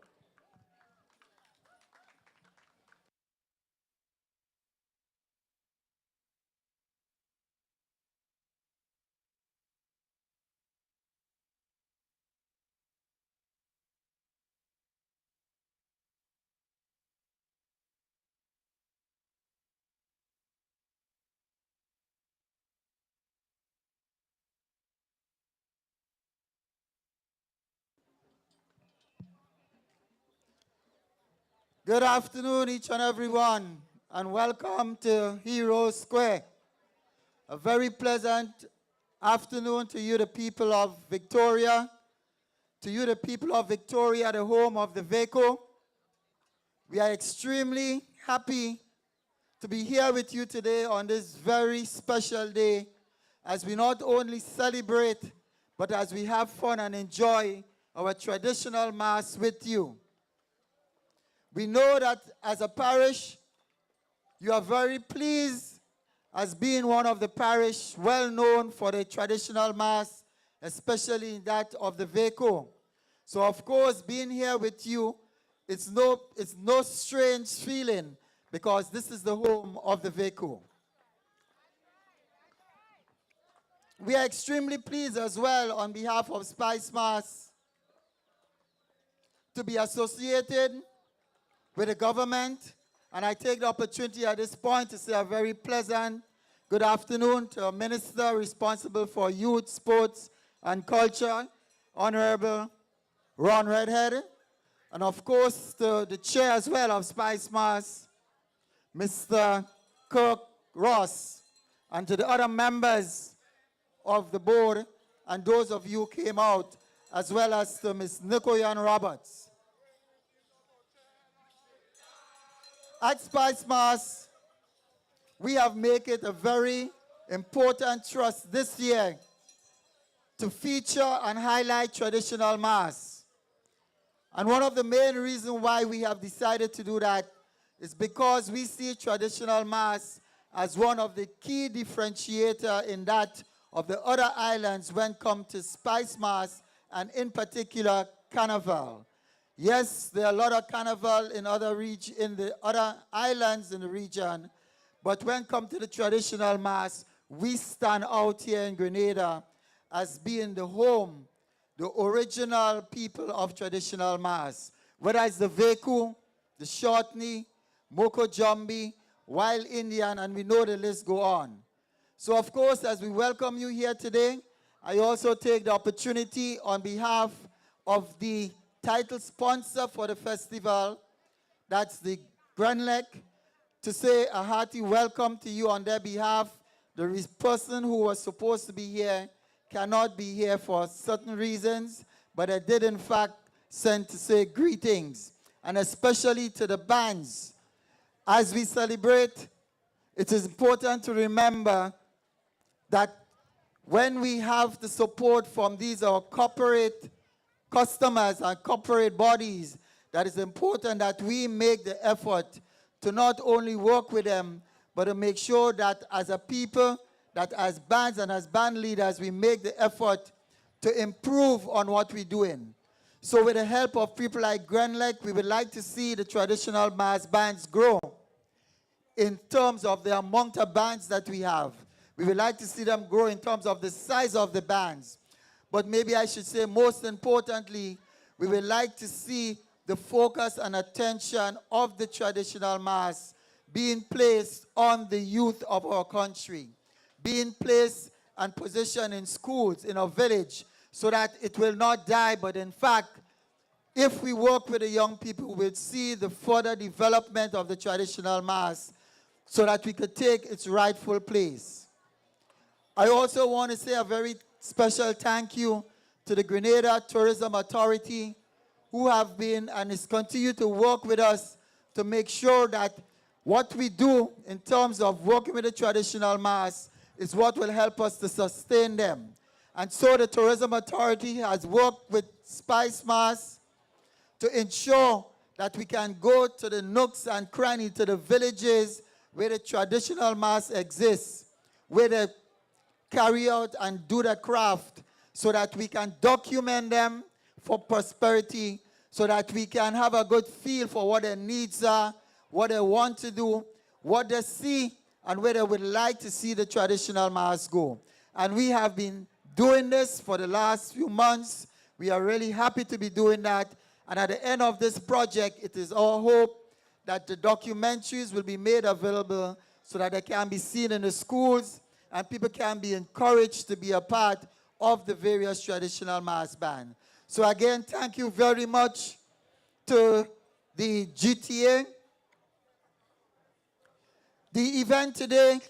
Good afternoon, each and everyone, and welcome to Hero Square. A very pleasant afternoon to you, the people of Victoria. To you, the people of Victoria, the home of the VECO. We are extremely happy to be here with you today on this very special day, as we not only celebrate, but as we have fun and enjoy our traditional Mass with you. We know that as a parish, you are very pleased as being one of the parish well known for the traditional Mass, especially that of the VECO. So of course, being here with you, it's no strange feeling, because this is the home of the VECO. We are extremely pleased as well on behalf of Spice Mars to be associated with the government, and I take the opportunity at this point to say a very pleasant good afternoon to a minister responsible for youth, sports, and culture, Honorable Ron Redhead, and of course to the chair as well of Spice Mars, Mr. Kirk Ross, and to the other members of the board and those of you who came out, as well as to Ms. Nikoyan Roberts. At Spice Mass, we have made it a very important trust this year to feature and highlight traditional mass. And one of the main reasons why we have decided to do that is because we see traditional mass as one of the key differentiator in that of the other islands when it comes to Spice Mass and in particular Carnival. Yes, there are a lot of Carnival in the other islands in the region, but when it comes to the traditional mass, we stand out here in Grenada as being the home, the original people of traditional mass. Whether it's the Veku, the Shortney, Moko Jumbi, Wild Indian, and we know the list go on. So of course, as we welcome you here today, I also take the opportunity on behalf of the title sponsor for the festival, that's the Grenlec, to say a hearty welcome to you on their behalf. The person who was supposed to be here cannot be here for certain reasons, but I did in fact send to say greetings, and especially to the bands. As we celebrate, it is important to remember that when we have the support from these our corporate customers and corporate bodies, that is important that we make the effort to not only work with them, but to make sure that as a people, that as bands and as band leaders, we make the effort to improve on what we're doing. So with the help of people like Grenlec, we would like to see the traditional mass bands grow in terms of the amount of bands that we have. We would like to see them grow in terms of the size of the bands. But maybe I should say most importantly, we would like to see the focus and attention of the traditional mass being placed on the youth of our country, being placed and positioned in schools, in our village, so that it will not die, but in fact, if we work with the young people, we'll see the further development of the traditional mass so that we could take its rightful place. I also want to say a very special thank you to the Grenada Tourism Authority, who have been and is continue to work with us to make sure that what we do in terms of working with the traditional mass is what will help us to sustain them. And so the Tourism Authority has worked with Spice Mass to ensure that we can go to the nooks and crannies, to the villages where the traditional mass exists, where they carry out and do the craft, so that we can document them for prosperity, so that we can have a good feel for what their needs are, what they want to do, what they see, and where they would like to see the traditional mass go. And we have been doing this for the last few months. We are really happy to be doing that. And at the end of this project, it is our hope that the documentaries will be made available so that they can be seen in the schools and people can be encouraged to be a part of the various traditional mass band. So again, thank you very much to the GTA. The event today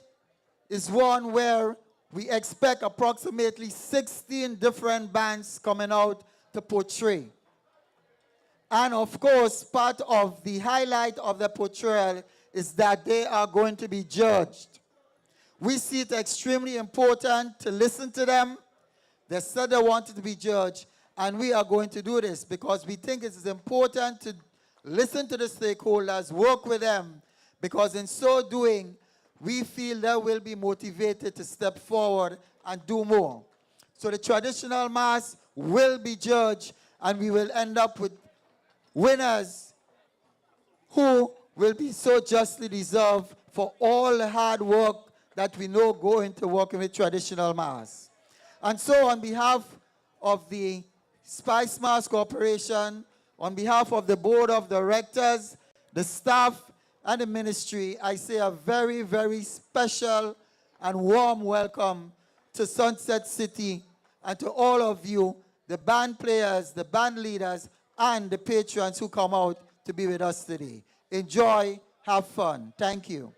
is one where we expect approximately 16 different bands coming out to portray. And of course, part of the highlight of the portrayal is that they are going to be judged. We see it extremely important to listen to them. They said they wanted to be judged, and we are going to do this because we think it is important to listen to the stakeholders, work with them, because in so doing, we feel they will be motivated to step forward and do more. So the traditional mass will be judged, and we will end up with winners who will be so justly deserved for all the hard work that we know go into working with traditional mass. And so on behalf of the Spice Mass Corporation, on behalf of the board of directors, the staff, and the ministry, I say a very, very special and warm welcome to Sunset City and to all of you, the band players, the band leaders, and the patrons who come out to be with us today. Enjoy, have fun. Thank you.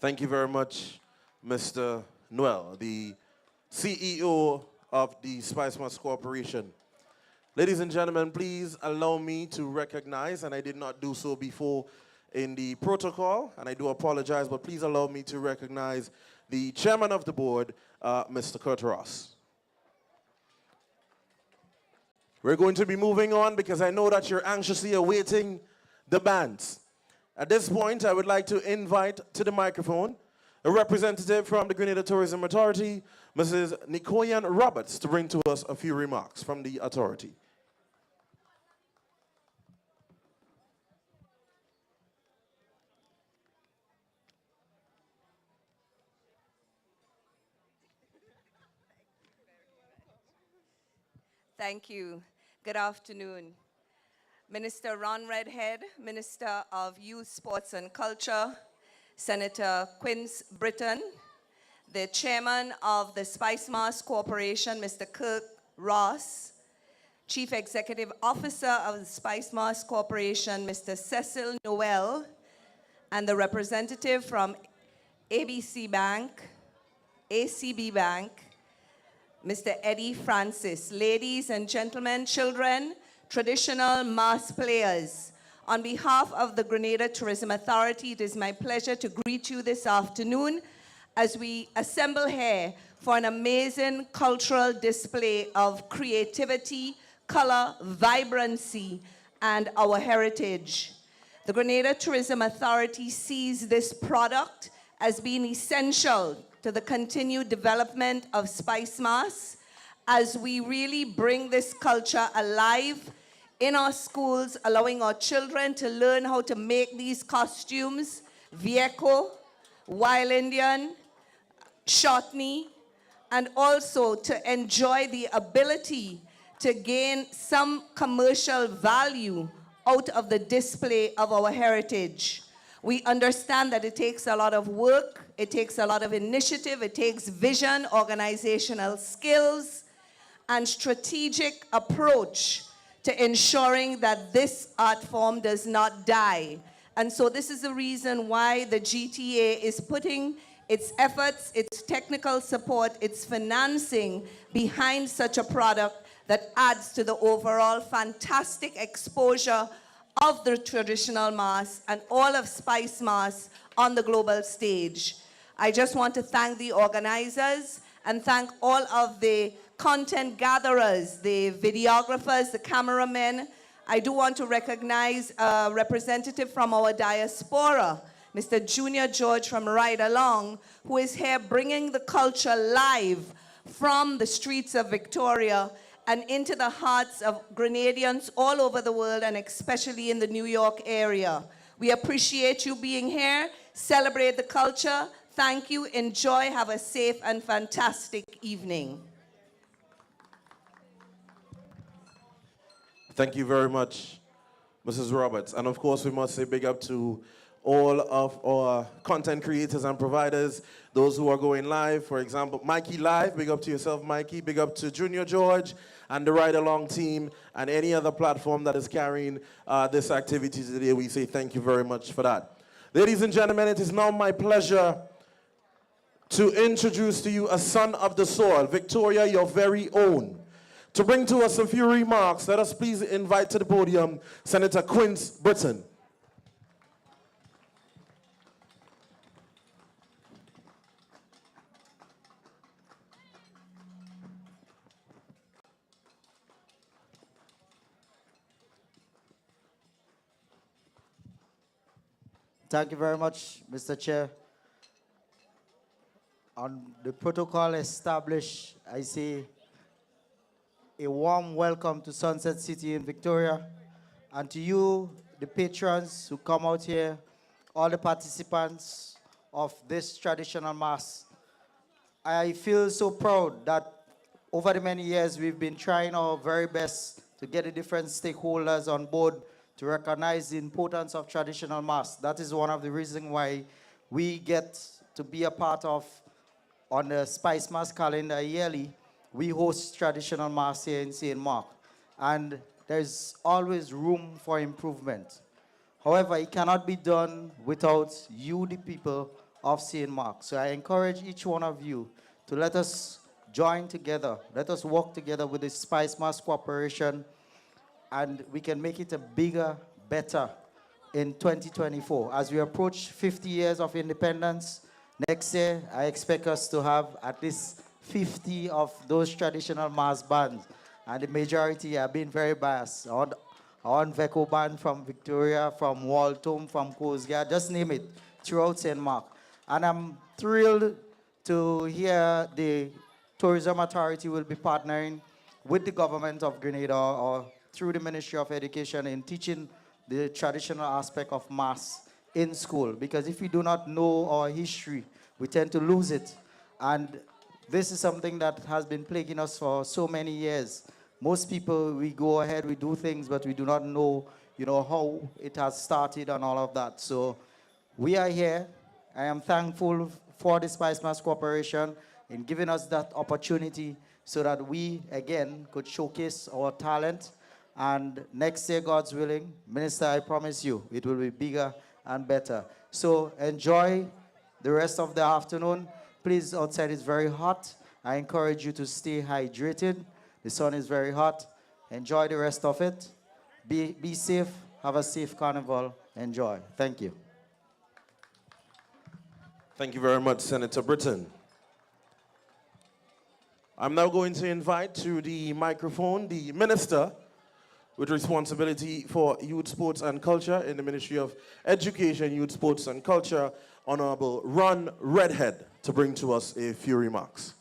Thank you very much, Mr. Noel, the CEO of the Spice Must Corporation. Ladies and gentlemen, please allow me to recognize, and I did not do so before in the protocol, and I do apologize, but please allow me to recognize the chairman of the board, Mr. Kurt Ross. We're going to be moving on because I know that you're anxiously awaiting the bands. At this point, I would like to invite to the microphone a representative from the Grenada Tourism Authority, Mrs. Nikoyan Roberts, to bring to us a few remarks from the authority. Thank you. Good afternoon. Minister Ron Redhead, Minister of Youth, Sports and Culture, Senator Quince Britton, the Chairman of the Spice Mast Corporation, Mr. Kirk Ross, Chief Executive Officer of the Spice Mast Corporation, Mr. Cecil Noel, and the representative from ABC Bank, ACB Bank, Mr. Eddie Francis. Ladies and gentlemen, children, traditional mass players, on behalf of the Grenada Tourism Authority, it is my pleasure to greet you this afternoon as we assemble here for an amazing cultural display of creativity, color, vibrancy, and our heritage. The Grenada Tourism Authority sees this product as being essential to the continued development of Spice Mast as we really bring this culture alive in our schools, allowing our children to learn how to make these costumes, Vieco, Wild Indian, Shotney, and also to enjoy the ability to gain some commercial value out of the display of our heritage. We understand that it takes a lot of work, it takes a lot of initiative, it takes vision, organizational skills, and strategic approach to ensuring that this art form does not die. And so this is the reason why the GTA is putting its efforts, its technical support, its financing behind such a product that adds to the overall fantastic exposure of the traditional mass and all of Spice Mast on the global stage. I just want to thank the organizers and thank all of the content gatherers, the videographers, the cameramen. I do want to recognize a representative from our diaspora, Mr. Junior George from Ride Along, who is here bringing the culture live from the streets of Victoria and into the hearts of Grenadians all over the world, and especially in the New York area. We appreciate you being here. Celebrate the culture. Thank you. Enjoy. Have a safe and fantastic evening. Thank you very much, Mrs. Roberts. And of course, we must say big up to all of our content creators and providers, those who are going live. For example, Mikey Live, big up to yourself, Mikey. Big up to Junior George and the Ride Along team and any other platform that is carrying this activity today. We say thank you very much for that. Ladies and gentlemen, it is now my pleasure to introduce to you a son of the soil, Victoria, your very own. To bring to us a few remarks, let us please invite to the podium Senator Quince Britton. Thank you very much, Mr. Chair. On the protocol established, I say a warm welcome to Sunset City in Victoria, and to you, the patrons who come out here, all the participants of this traditional mass. I feel so proud that over the many years we've been trying our very best to get the different stakeholders on board to recognize the importance of traditional mass. That is one of the reasons why we get to be a part of, on the Spice Mast calendar yearly, we host traditional mass here in St. Mark. And there's always room for improvement. However, it cannot be done without you, the people, of St. Mark. So I encourage each one of you to let us join together. Let us work together with the Spice Mass Corporation, and we can make it a bigger, better in 2024. As we approach 50 years of independence, next year I expect us to have at least 50 of those traditional mass bands. And the majority have been very biased. Our Veco band from Victoria, from Waltham, from Coast-Guard, just name it, throughout St. Mark. And I'm thrilled to hear the Tourism Authority will be partnering with the government of Grenada or through the Ministry of Education in teaching the traditional aspect of mass in school. Because if we do not know our history, we tend to lose it. And this is something that has been plaguing us for so many years. Most people, we go ahead, we do things, but we do not know, how it has started and all of that. So we are here. I am thankful for the Spice Mass Corporation in giving us that opportunity so that we, again, could showcase our talent. And next year, God's willing, Minister, I promise you, it will be bigger and better. So enjoy the rest of the afternoon. Please, outside is very hot. I encourage you to stay hydrated. The sun is very hot. Enjoy the rest of it. Be safe. Have a safe carnival. Enjoy. Thank you. Thank you very much, Senator Britton. I'm now going to invite to the microphone the Minister with responsibility for youth, sports, and culture in the Ministry of Education, Youth, Sports, and Culture, Honorable Ron Redhead, to bring to us a few remarks.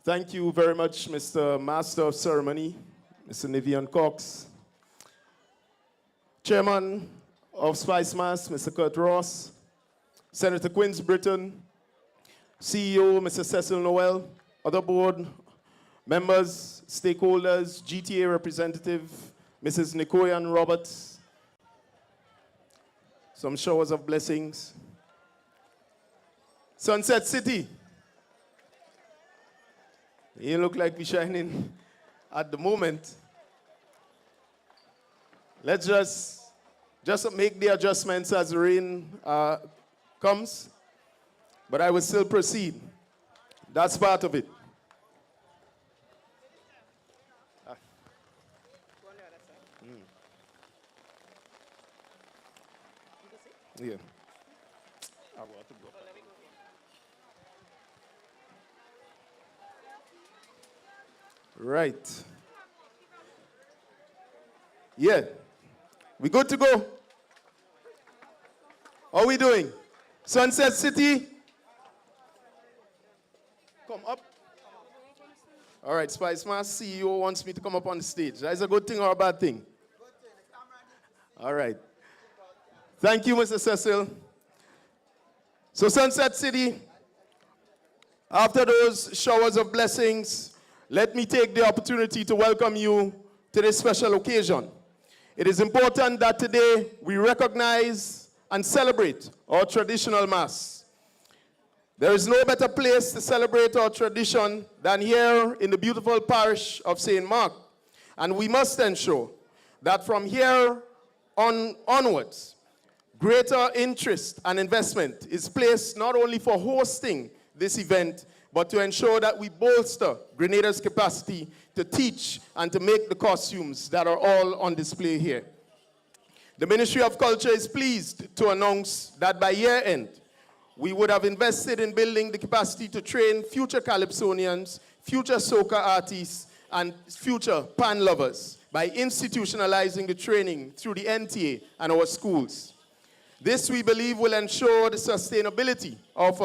Thank you very much, Mr. Master of Ceremony, Mr. Nivian Cox. Chairman of Spice Mass, Mr. Kurt Ross. Senator Quince Britton. CEO, Mr. Cecil Noel. Other board members, stakeholders, GTA representative, Mrs. Nikoyan Roberts. Some showers of blessings. Sunset City. You look like we're shining at the moment. Let's just make the adjustments as the rain comes, but I will still proceed. That's part of it. Yeah. Right. Yeah. We good to go? How are we doing? Sunset City? Come up. All right, Spice Mass CEO wants me to come up on the stage. That is a good thing or a bad thing? All right. Thank you, Mr. Cecil. So Sunset City, after those showers of blessings, let me take the opportunity to welcome you to this special occasion. It is important that today we recognize and celebrate our traditional mass. There is no better place to celebrate our tradition than here in the beautiful parish of St. Mark. And we must ensure that from here onwards, greater interest and investment is placed not only for hosting this event, but to ensure that we bolster Grenada's capacity to teach and to make the costumes that are all on display here. The Ministry of Culture is pleased to announce that by year end, we would have invested in building the capacity to train future Calypsonians, future soca artists, and future pan lovers by institutionalizing the training through the NTA and our schools. This, we believe, will ensure the sustainability of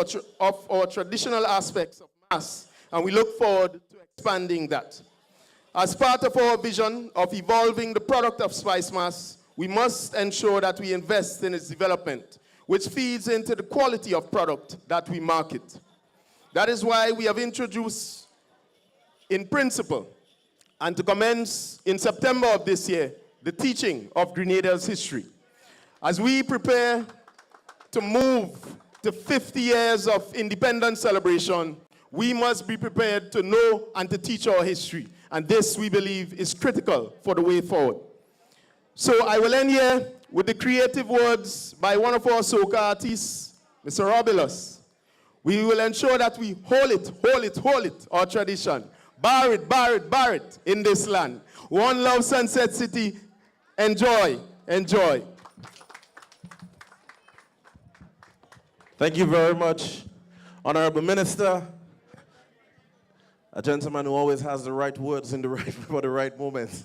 our traditional aspects of mass, and we look forward to expanding that. As part of our vision of evolving the product of Spice Mass, we must ensure that we invest in its development, which feeds into the quality of product that we market. That is why we have introduced, in principle, and to commence in September of this year, the teaching of Grenada's history. As we prepare to move to 50 years of independence celebration, we must be prepared to know and to teach our history. And this, we believe, is critical for the way forward. So I will end here with the creative words by one of our soca artists, Mr. Robilus. We will ensure that we hold it, our tradition. Bar it in this land. One love, Sunset City. Enjoy. Thank you very much, Honorable Minister. A gentleman who always has the right words in the right for the right moments.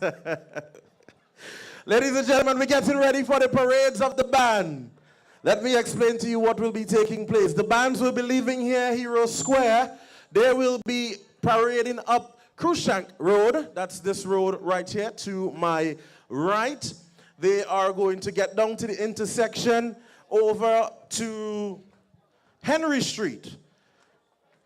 Ladies and gentlemen, we're getting ready for the parades of the band. Let me explain to you what will be taking place. The bands will be leaving here, Hero Square. They will be parading up Cruikshank Road. That's this road right here to my right. They are going to get down to the intersection over to Henry Street.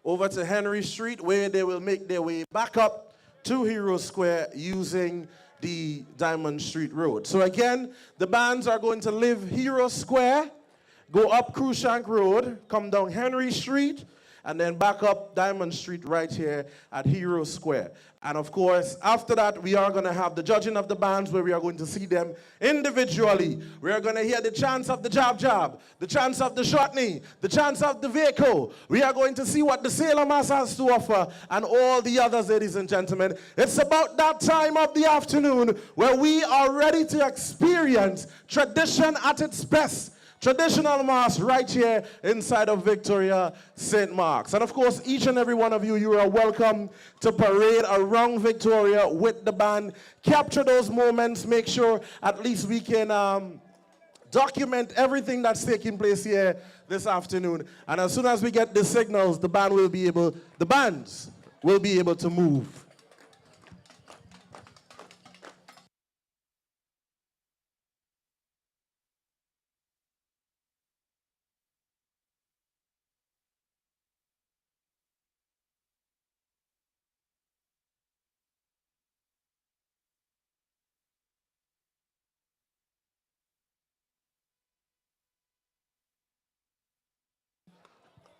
Over to Henry Street, where they will make their way back up to Hero Square using the Diamond Street Road. So again, the bands are going to leave Hero Square, go up Cruikshank Road, come down Henry Street, and then back up Diamond Street right here at Hero Square. And of course, after that, we are going to have the judging of the bands where we are going to see them individually. We are going to hear the chants of the Jab, the chants of the Shotney, the chants of the Vaco. We are going to see what the Sailor Mass has to offer and all the others, ladies and gentlemen. It's about that time of the afternoon where we are ready to experience tradition at its best. Traditional mass right here inside of Victoria St. Mark's. And of course, each and every one of you, you are welcome to parade around Victoria with the band. Capture those moments. Make sure at least we can document everything that's taking place here this afternoon. And as soon as we get the signals, the bands will be able to move.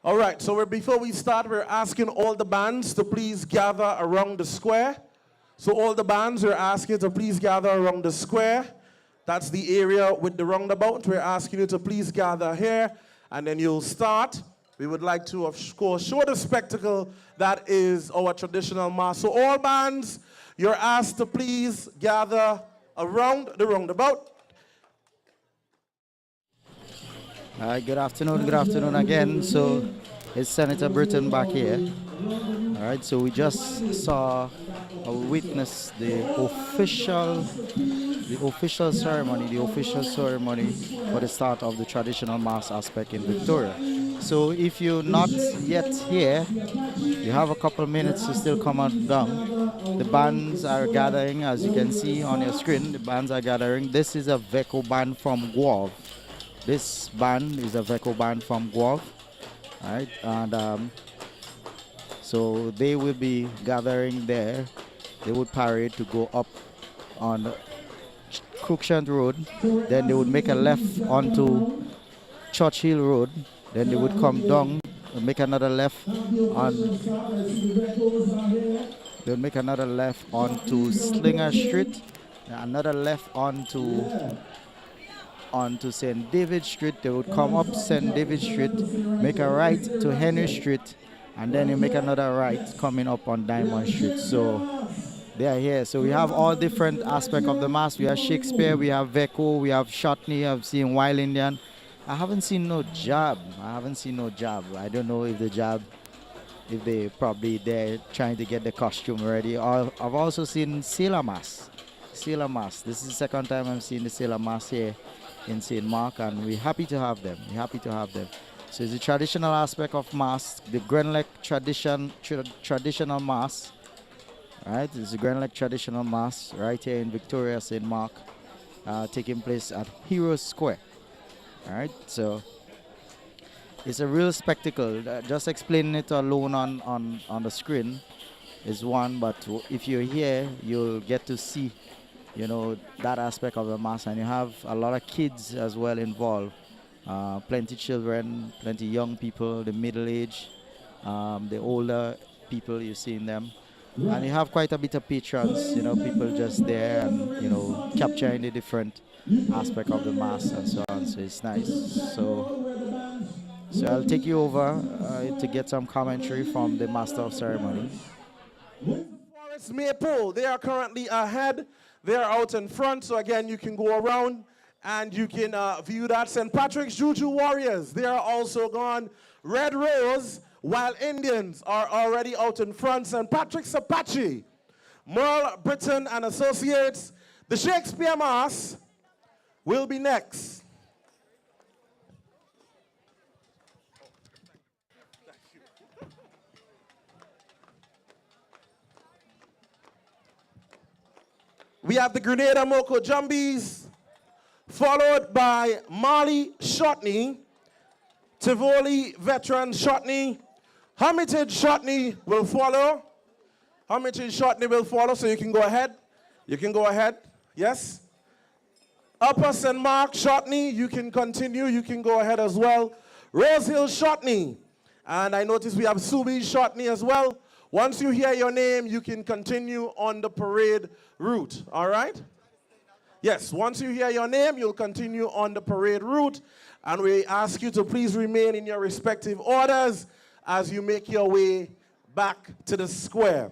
All right, so before we start, we're asking all the bands to please gather around the square. So all the bands, we're asking to please gather around the square. That's the area with the roundabout. We're asking you to please gather here, and then you'll start. We would like to, of course, show the spectacle that is our traditional mass. So all bands, you're asked to please gather around the roundabout. Good afternoon again. So it's Senator Britton back here. All right, so we just saw or witnessed the official ceremony for the start of the traditional mass aspect in Victoria. So if you're not yet here, you have a couple of minutes to still come on down. The bands are gathering, as you can see on your screen, the bands are gathering. This is a Veco band from Guelph. This band is a Veco band from Guelph, right? And so they will be gathering there. They would parade to go up on Cruikshank Road. Then they would make a left onto Churchill Road. Then they would come down and make another left on. They'll make another left onto Slinger Street. Another left onto St. David Street. They would come up St. David Street, make a right to Henry Street, and then you make another right coming up on Diamond Street. So they are here. So we have all different aspects of the mass. We have Shakespeare, we have Veco, we have Shotney, I've seen Wild Indian. I haven't seen no Jab. I don't know if the Jab, if they probably they're trying to get the costume ready. I've also seen Sailor Mass. This is the second time I'm seeing the Sailor Mass here in St. Mark, and we're happy to have them. So it's the traditional aspect of mass, the Grenlec traditional mass. Right, it's the Grenlec traditional mass right here in Victoria, St. Mark, taking place at Hero Square. All right, so it's a real spectacle. Just explaining it alone on the screen is one, but if you're here, you'll get to see, you know, that aspect of the mass, and you have a lot of kids as well involved. Plenty children, plenty young people, the middle age, the older people, you're seeing them. And you have quite a bit of patrons, people just there and, capturing the different aspect of the mass and so on. So it's nice. So I'll take you over to get some commentary from the master of ceremony. Forest Maple, they are currently ahead. They are out in front. So again, you can go around and you can view that. St. Patrick's Juju Warriors, they are also gone. Red Rose, while Indians are already out in front. St. Patrick's Apache, Merle Britton and Associates. The Shakespeare Mass will be next. We have the Grenada Moko Jumbies, followed by Mali Shotney, Tivoli Veteran Shotney, Hermitage Shotney will follow. Hermitage Shotney will follow, so you can go ahead. You can go ahead, yes. Upper St. Mark Shotney, you can continue, you can go ahead as well. Rose Hill Shotney, and I notice we have Subi Shotney as well. Once you hear your name, you can continue on the parade route, all right? Yes, once you hear your name, you'll continue on the parade route, and we ask you to please remain in your respective orders as you make your way back to the square.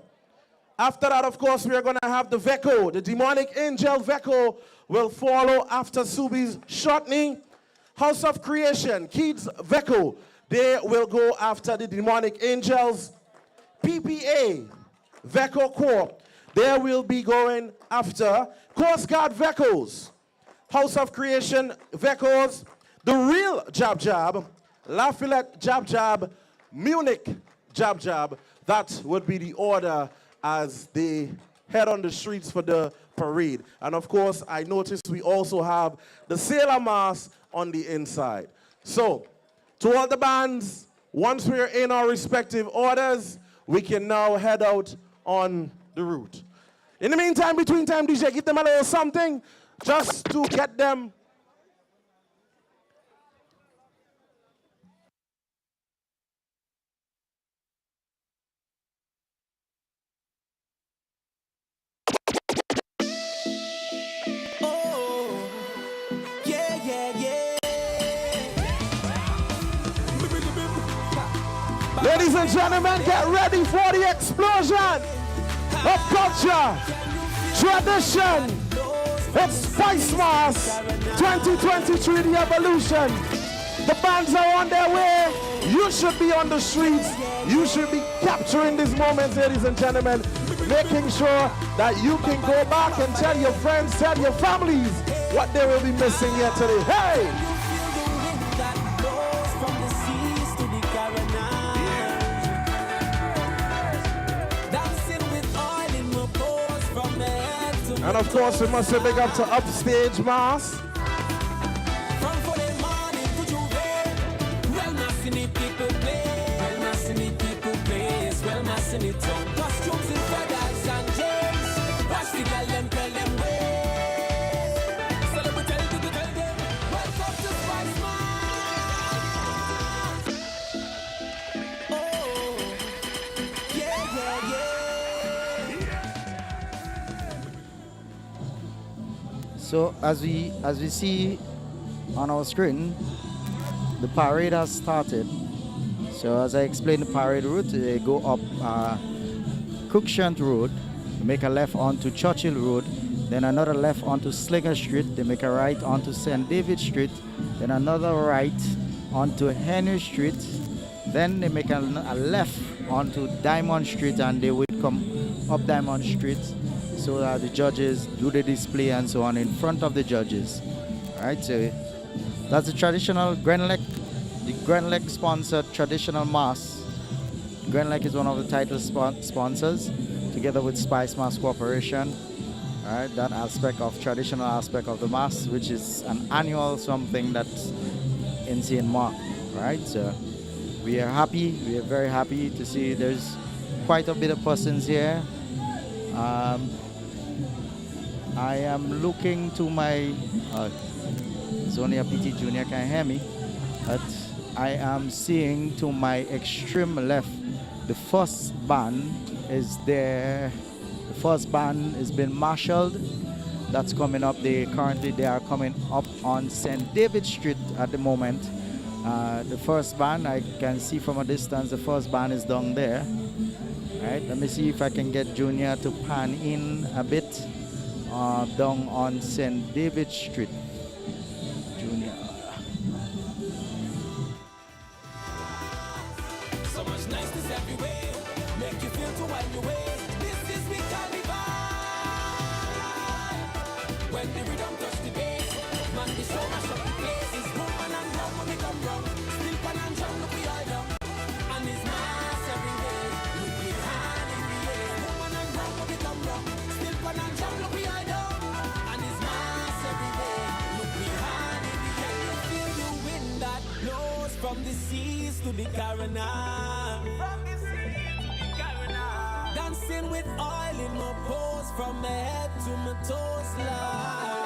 After that, of course, we are going to have the Veko. The demonic angel Veko will follow after Subi's Shotney. House of Creation, Kids Veko, they will go after the demonic angels. PPA, Veko Corp, they will be going after Coast Guard Vekos, House of Creation Vekos, the real Jab Jab, Lafayette Jab Jab, Munich Jab Jab. That would be the order as they head on the streets for the parade. And of course, I noticed we also have the Sailor Mass on the inside. So, to all the bands, once we're in our respective orders, we can now head out on the route. In the meantime, between time, DJ, give them a little something just to get them. Oh, yeah, yeah, yeah. Ladies and gentlemen, get ready for the explosion of culture, tradition. It's Spice Mass 2023, the evolution. The bands are on their way. You should be on the streets. You should be capturing these moments, ladies and gentlemen, making sure that you can go back and tell your friends, tell your families what they will be missing here today. Hey! And of course, we must say big up to Upstage Mass. So as we see on our screen, the parade has started. So as I explained, the parade route, they go up Cruikshank Road, they make a left onto Churchill Road, then another left onto Slinger Street, they make a right onto St. David Street, then another right onto Henry Street, then they make a left onto Diamond Street, and they would come up Diamond Street so that the judges do the display and so on in front of the judges. All right, so that's the traditional the Grand Lake sponsored traditional mass. Grand Lake is one of the title sponsors, together with Spice Mass Corporation. All right, that traditional aspect of the mass, which is an annual something that's in St. Mark. All right, so we are very happy to see there's quite a bit of persons here. I am looking to my Zonia PT Junior, can you hear me? But I am seeing to my extreme left, the first band is there. The first band has been marshaled. That's coming up. They are coming up on St. David Street at the moment. The first band, I can see from a distance, the first band is down there. Right, let me see if I can get Junior to pan in a bit down on St. David Street. Junior. So much niceness everywhere, make you feel to wind your way. This is we carnival. When the rhythm touch the bass, man, the show mash up the place. It's woman and drum when we come round. Still pan and drum, look we all down. And it's mass everywhere, look we hand in the air. Woman and drum when we come round. Still pan and drum, look we all down. And it's mass everywhere, look we hand in the air. You feel the wind that blows from the seas to the Carolina. From the seas to the Carolina. Dancing with oil in my pores, from my head to my toes, slide.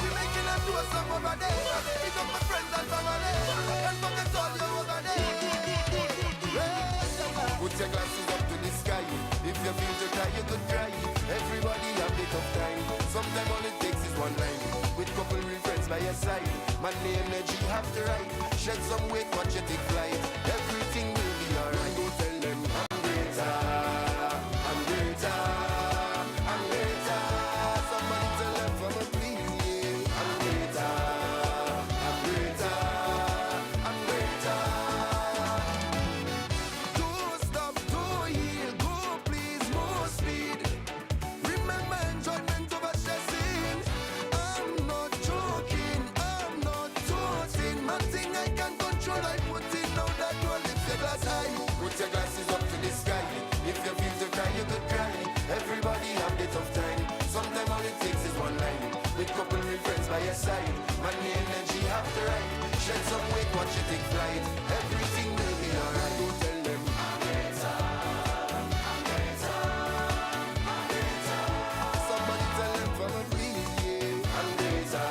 We're making a toast up over there. Pick up my friends and family. And forget all you over there. Put your glasses up to the sky. If you feel to cry, you could cry. Everybody have a tough time. Sometimes all it takes is one line. With couple real friends by your side. Man, the energy have to ride. Shed some weight, watch you take flight. Everything will be alright. Go tell them I'm greater. I'm greater. I'm greater. Somebody tell them from a please, yeah. I'm greater. I'm greater. I'm greater. Don't stop, don't heal, go please, more speed. Remember enjoyment over stressing. I'm not joking, I'm not toasting. Nothing I can control, I put it now that don't lift your glass high. Put your glasses up to the sky. If you feel to cry, you could cry. Everybody have a tough time. Sometimes all it takes is one line. With couple real friends by your side. Man, the energy have to ride. Shed some weight, watch you take flight. Everything will be alright. Go tell them I'm greater. I'm greater. I'm greater. Somebody tell them from a please, yeah. I'm greater.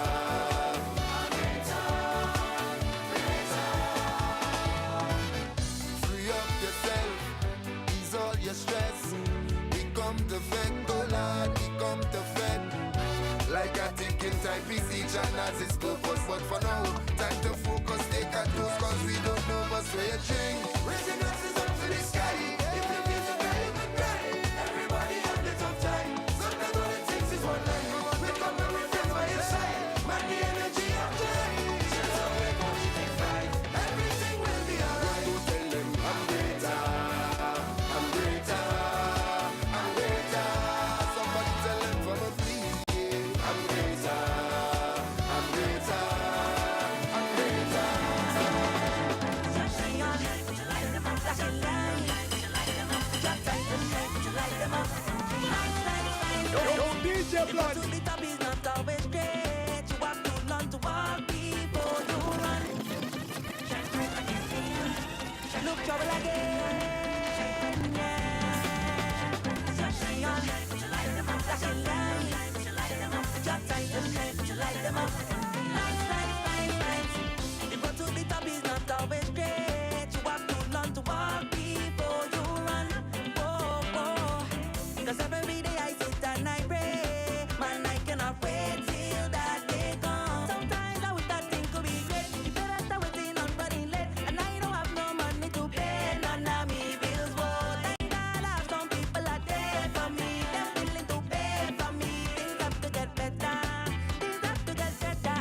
I'm greater. Greater. Free up yourself, ease all your stress. We come to vet, oh Lord, we come to vet. Like a ticking time piece, each and as its purpose. But for now, time to focus, take a dose, cause we don't know what's where you drink. Raise your glasses up to the sky. If you feel to cry, you can cry. Everybody have the tough time. Sometimes all it takes is one line. We come and we friends by your side. Man, the energy of time. Share some way, watch you take flight. Everything will be alright. Go tell them I'm greater. I'm greater. I'm greater. Somebody tell them from a please, yeah. I'm greater. I'm greater. I'm greater. DJ Blood. To the top is not always great. You have to learn to walk before you run. Look trouble again. Yeah. Flashing on. Flashing lights. Just tight and straight. Put your light them up. Lights. You go to the top is not always great. You have to learn to walk before you run. Oh, oh. Cause every day I sit and I pray. Man, I cannot wait till that day comes. Sometimes I wish that thing could be great. You better start waiting on running late. And I don't have no money to pay. None of me bills. Whoa, thank God I have some people out there for me. They're willing to pay for me. Things have to get better. Things have to get better.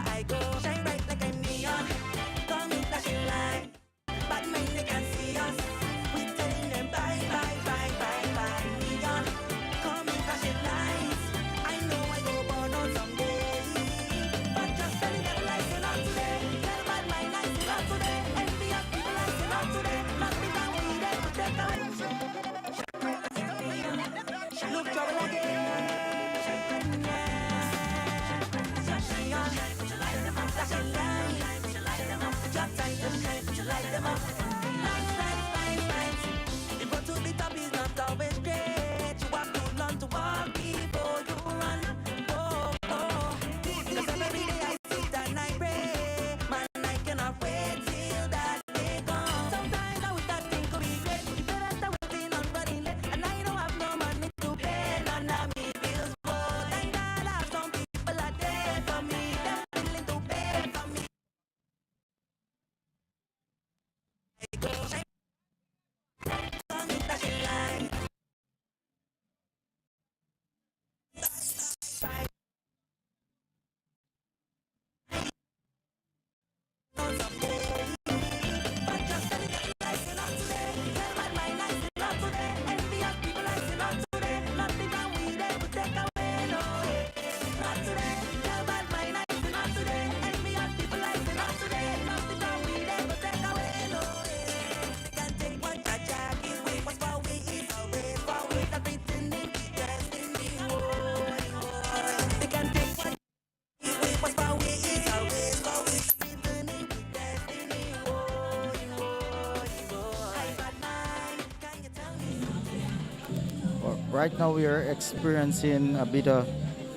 Right now we are experiencing a bit of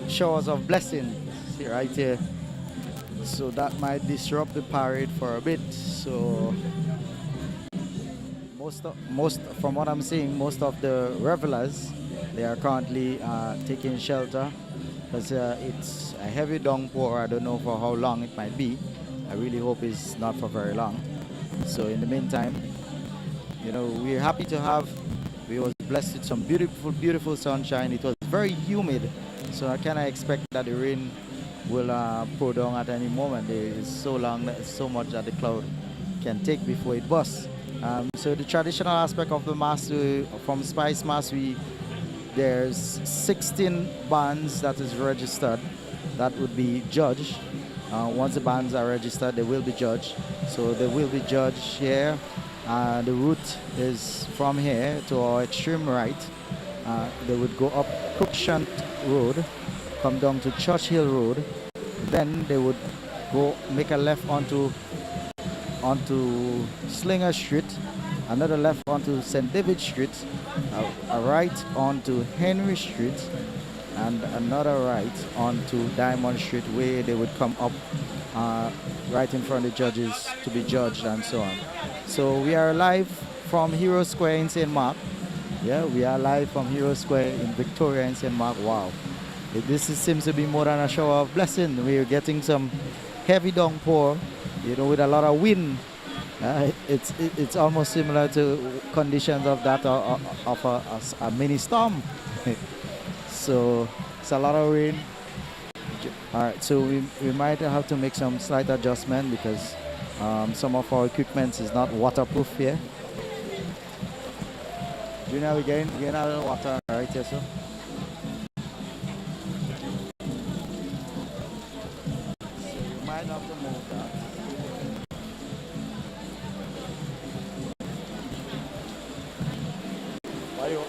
showers of blessing right here. So that might disrupt the parade for a bit. So most from what I'm seeing, most of the revelers, they are currently taking shelter because it's a heavy downpour. I don't know for how long it might be. I really hope it's not for very long. So in the meantime, you know, we're happy to have, we was blessed with some beautiful, beautiful sunshine. It was very humid, so I cannot expect that the rain will pour down at any moment. There is so long, so much that the cloud can take before it busts. So the traditional aspect of the mass, from Spice Mass, there's 16 bands that is registered that would be judged. Once the bands are registered, they will be judged. So they will be judged here. The route is from here to our extreme right. They would go up Cruikshank Road, come down to Churchill Road. Then they would go make a left onto Slinger Street, another left onto St. David Street, a right onto Henry Street, and another right onto Diamond Street, where they would come up right in front of the judges to be judged and so on. So we are live from Hero Square in St. Mark. Yeah, we are live from Hero Square in Victoria in St. Mark. Wow. Seems to be more than a shower of blessing. We're getting some heavy downpour, you know, with a lot of wind. It's almost similar to conditions of that of a mini storm. So it's a lot of rain. All right, so we might have to make some slight adjustment because some of our equipment is not waterproof here. Junior, we gain a little water right here, so. We might have to move that. Why you?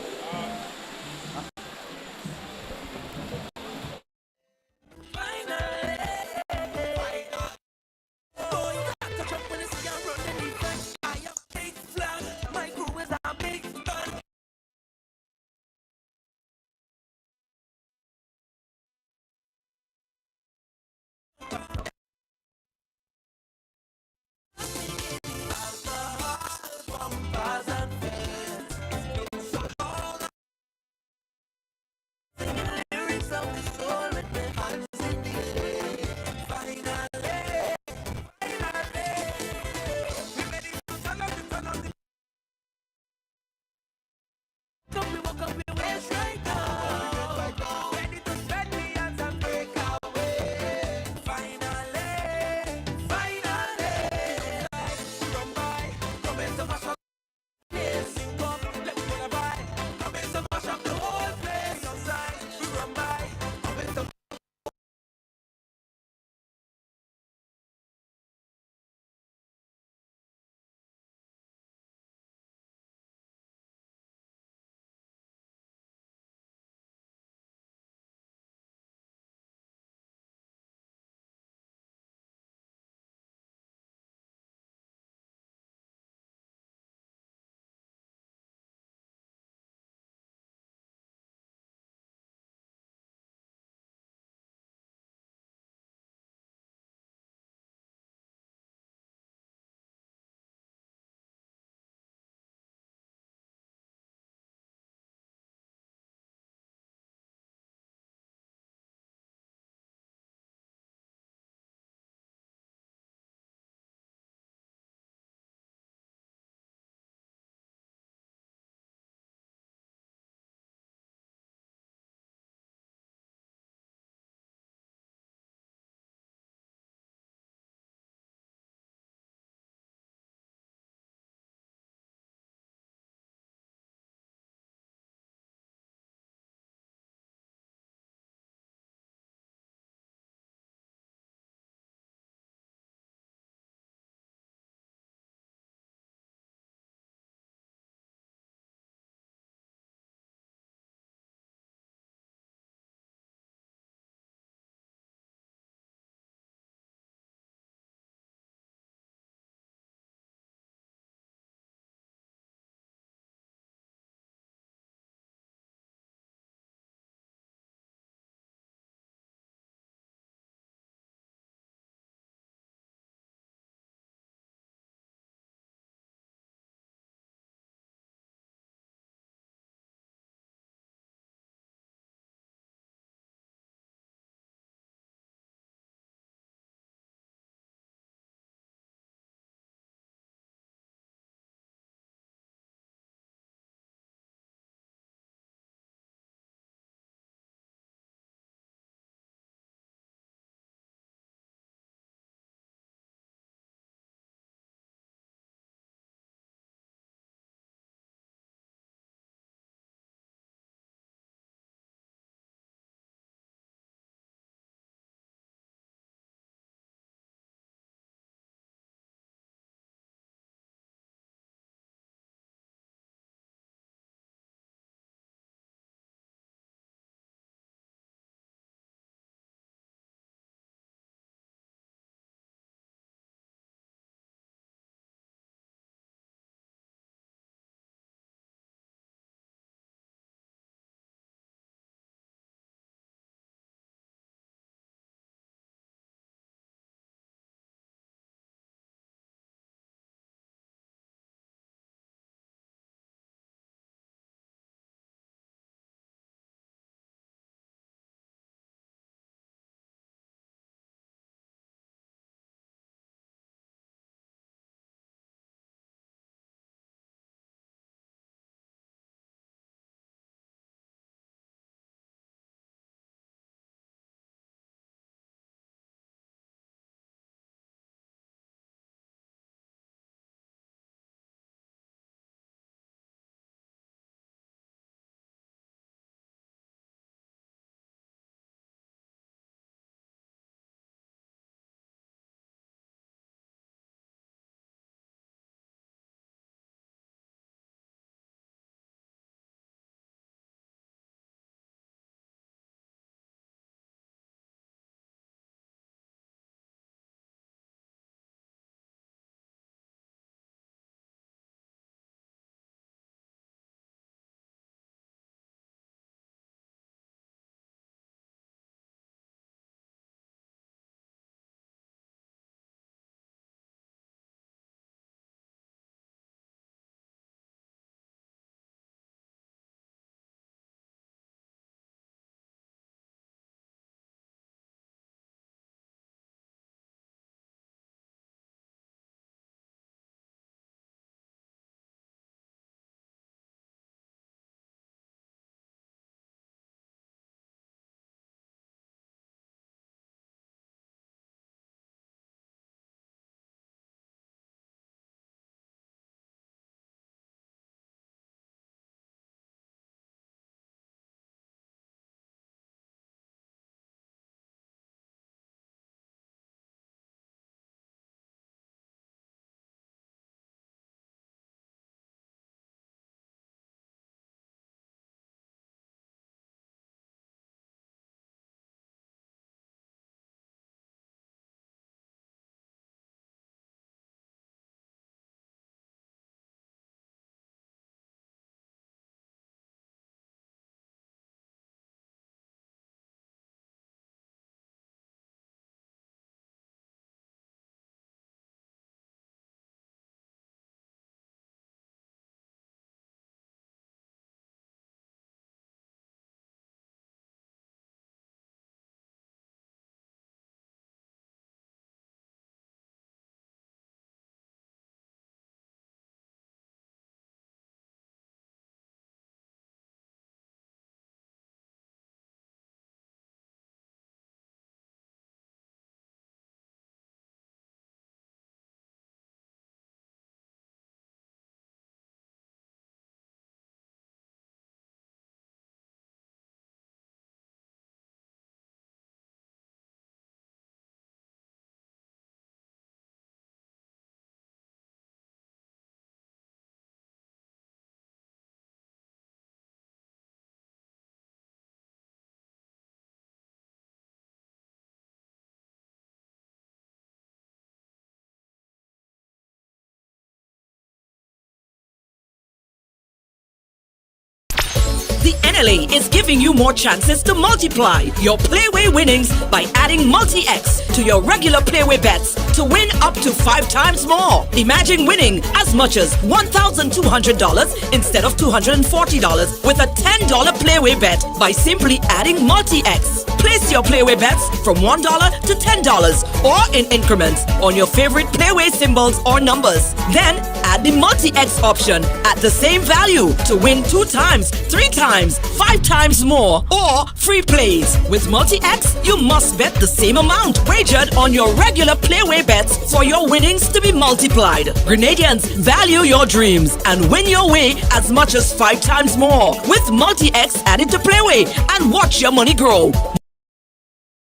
The NLA is giving you more chances to multiply your Playway winnings by adding Multi-X to your regular Playway bets to win up to 5 times more. Imagine winning as much as $1,200 instead of $240 with a $10 Playway bet by simply adding Multi-X. Place your Playway bets from $1 to $10 or in increments on your favorite Playway symbols or numbers. Then add the Multi-X option at the same value to win 2 times, 3 times, 5 times more or free plays. With Multi-X, you must bet the same amount wagered on your regular Playway bets for your winnings to be multiplied. Grenadians, value your dreams and win your way as much as 5 times more with Multi-X added to Playway and watch your money grow.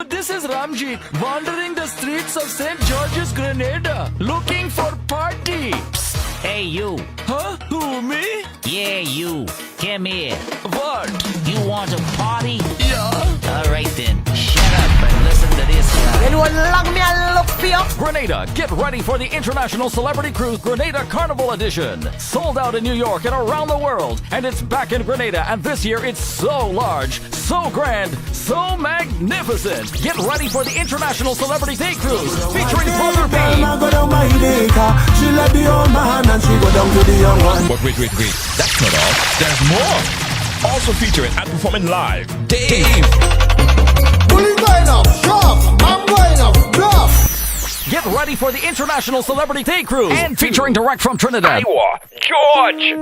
This is Ramji, wandering the streets of St. George's, Grenada, looking for party. Psst. Hey, you. Huh? Who, me? Yeah, you. Come here. What? You want to party? Yeah. All right, then. Shut up and listen to this guy. Anyone long me a look for you? Grenada, get ready for the International Celebrity Cruise Grenada Carnival Edition. Sold out in New York and around the world. And it's back in Grenada. And this year it's so large, so grand, so magnificent. Get ready for the International Celebrity Day Cruise featuring Brother B. But wait. That's not all. There's more. Also featuring and performing live, Dave. Bully going up, sharp. I'm going up, bluff. Get ready for the International Celebrity Day Cruise and featuring direct from Trinidad, Iowa, George.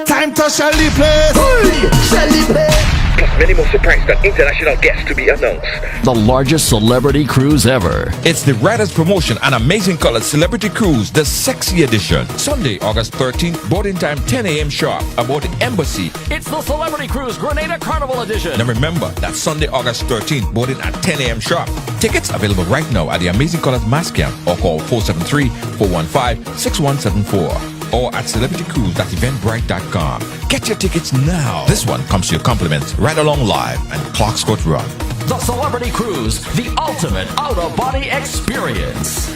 Time to Shelly play. Shelly play. Plus many more surprises and international guests to be announced. the largest celebrity cruise ever. It's the Riders Promotion and Amazing Colors Celebrity Cruise, the sexy edition. Sunday, August 13th, boarding time 10 a.m. sharp aboard the Embassy. It's the Celebrity Cruise Grenada Carnival Edition. Now remember, that's Sunday, August 13th, boarding at 10 a.m. sharp. Tickets available right now at the Amazing Colors Mass Camp or call 473-415-6174. or at celebritycruise.eventbrite.com. Get your tickets now. This one comes to your compliments right along live and Clarkscourt Run. The Celebrity Cruise, the ultimate out-of-body experience.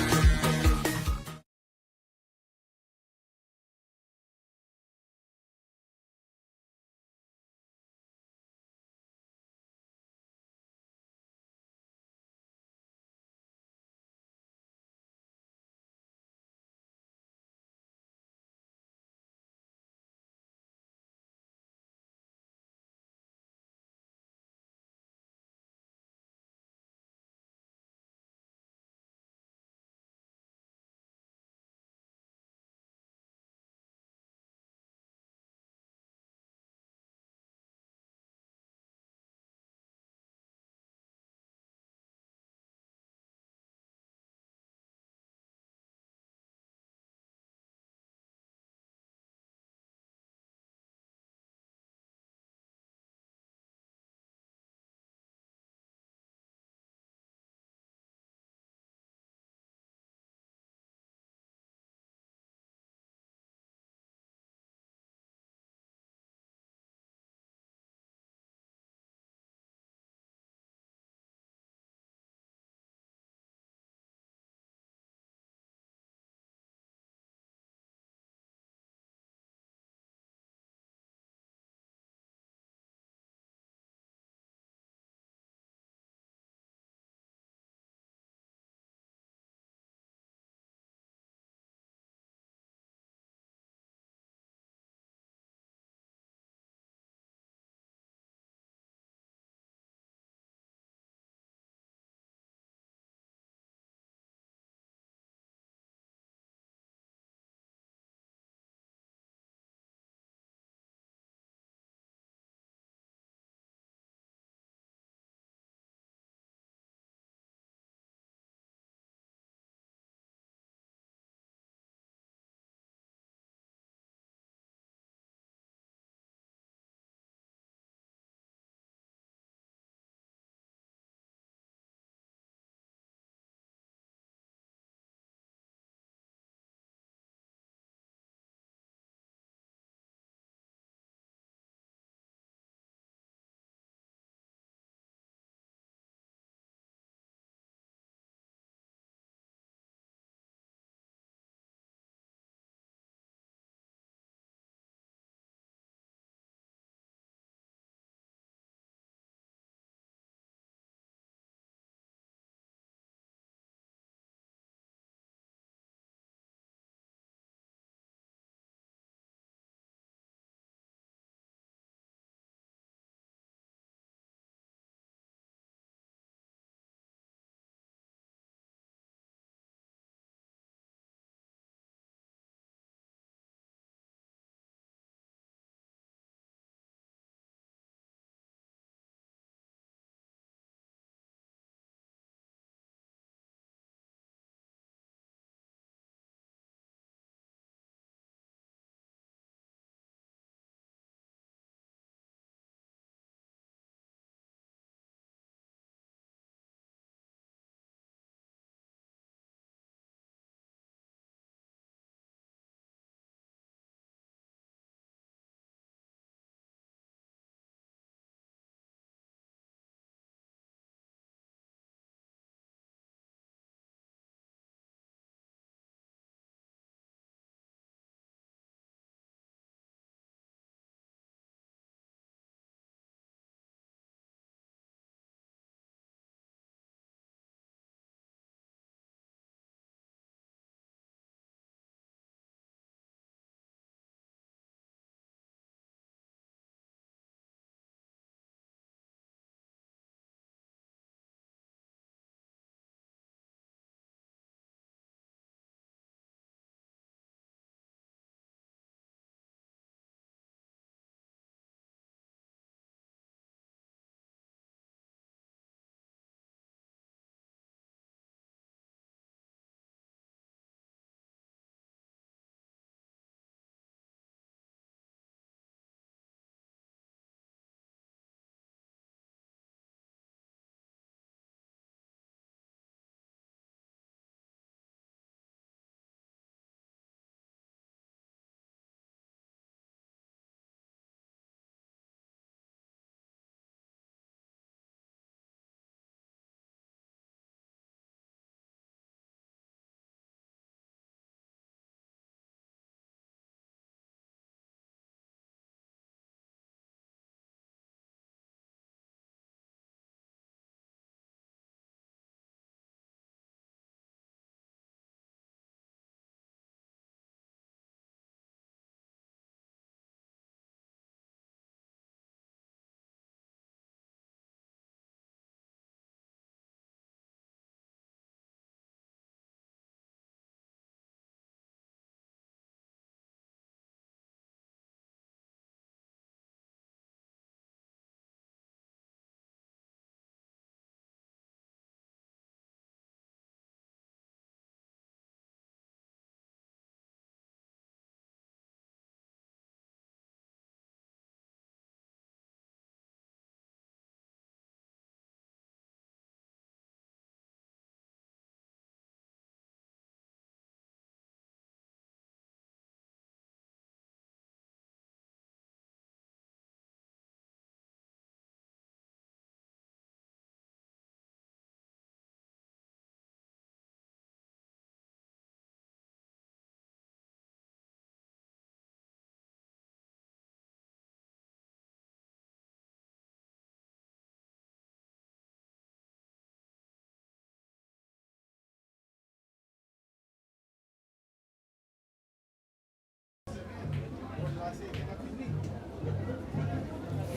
Yeah,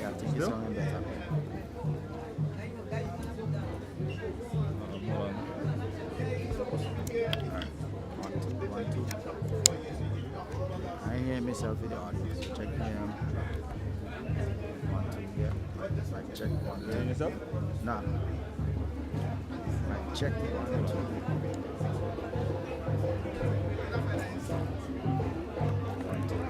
I think it's sounding better. One, two, one, two. I hear myself in the audience. Check me out. One, two, yeah. Mic check, one, two. Hearing yourself? Nah. Mic check, one, two. One, two,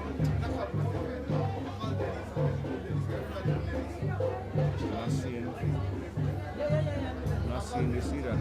Not seeing this either.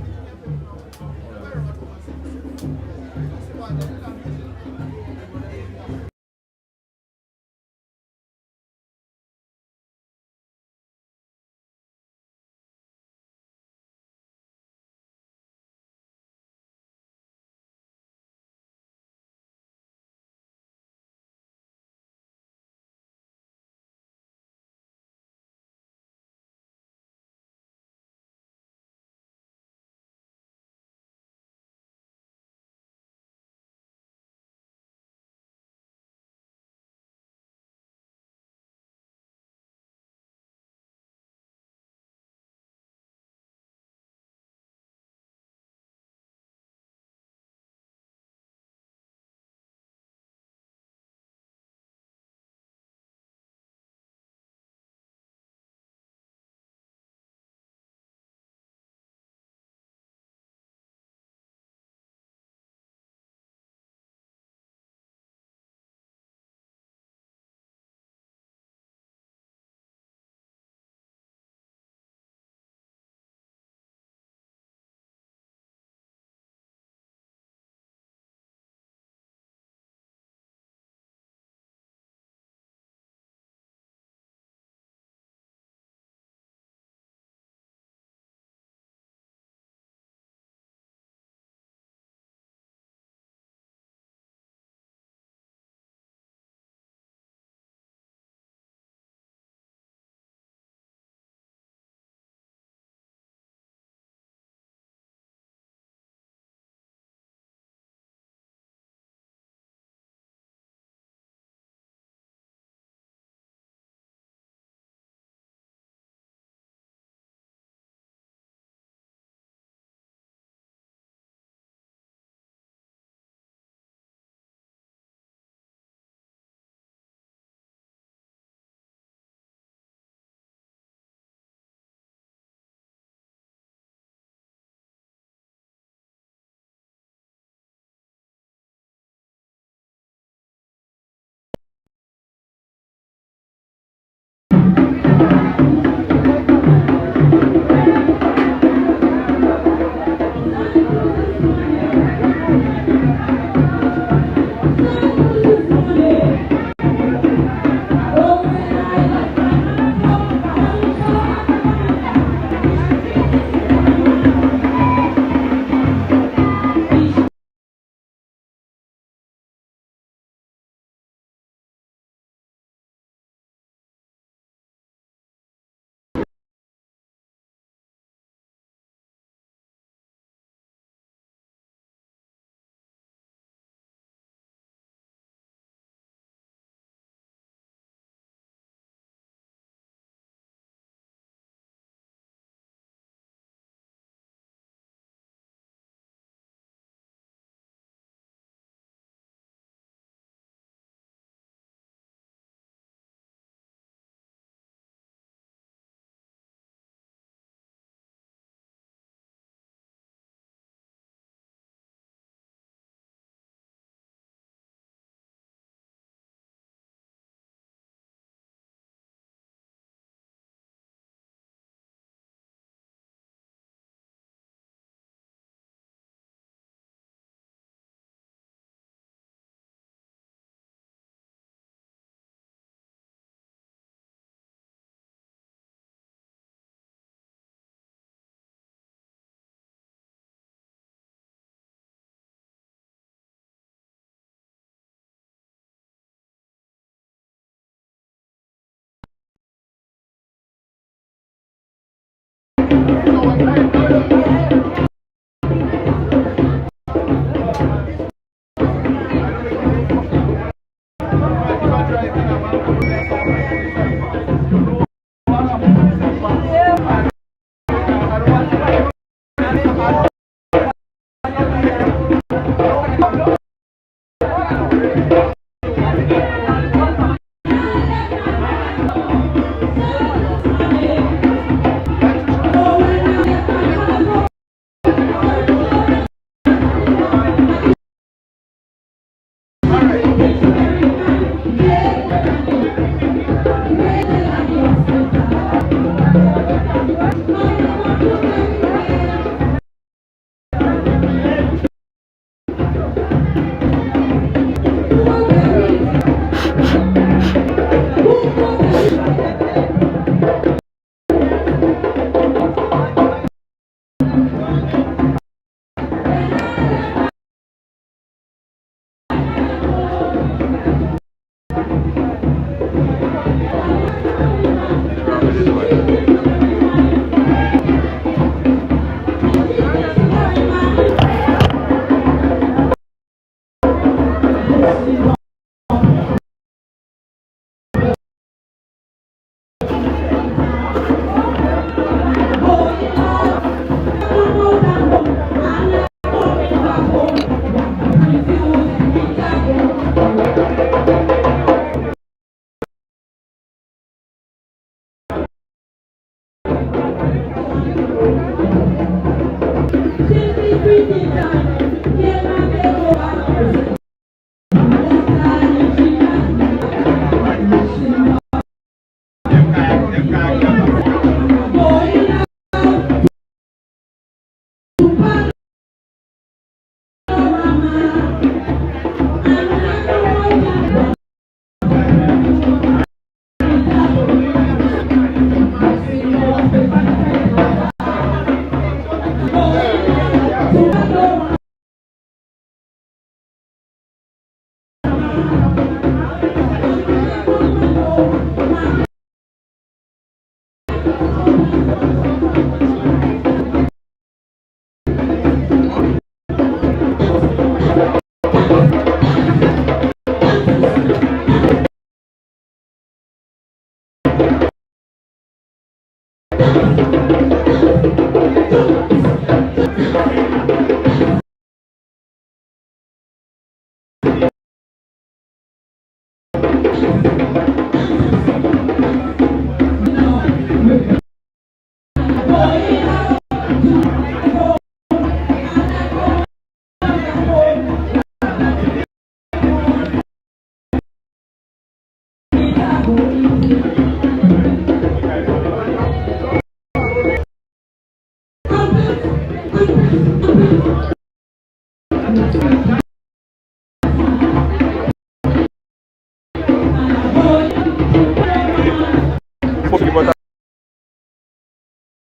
But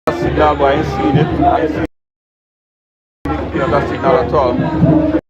that signal, but I ain't seen it. I ain't seen that signal at all.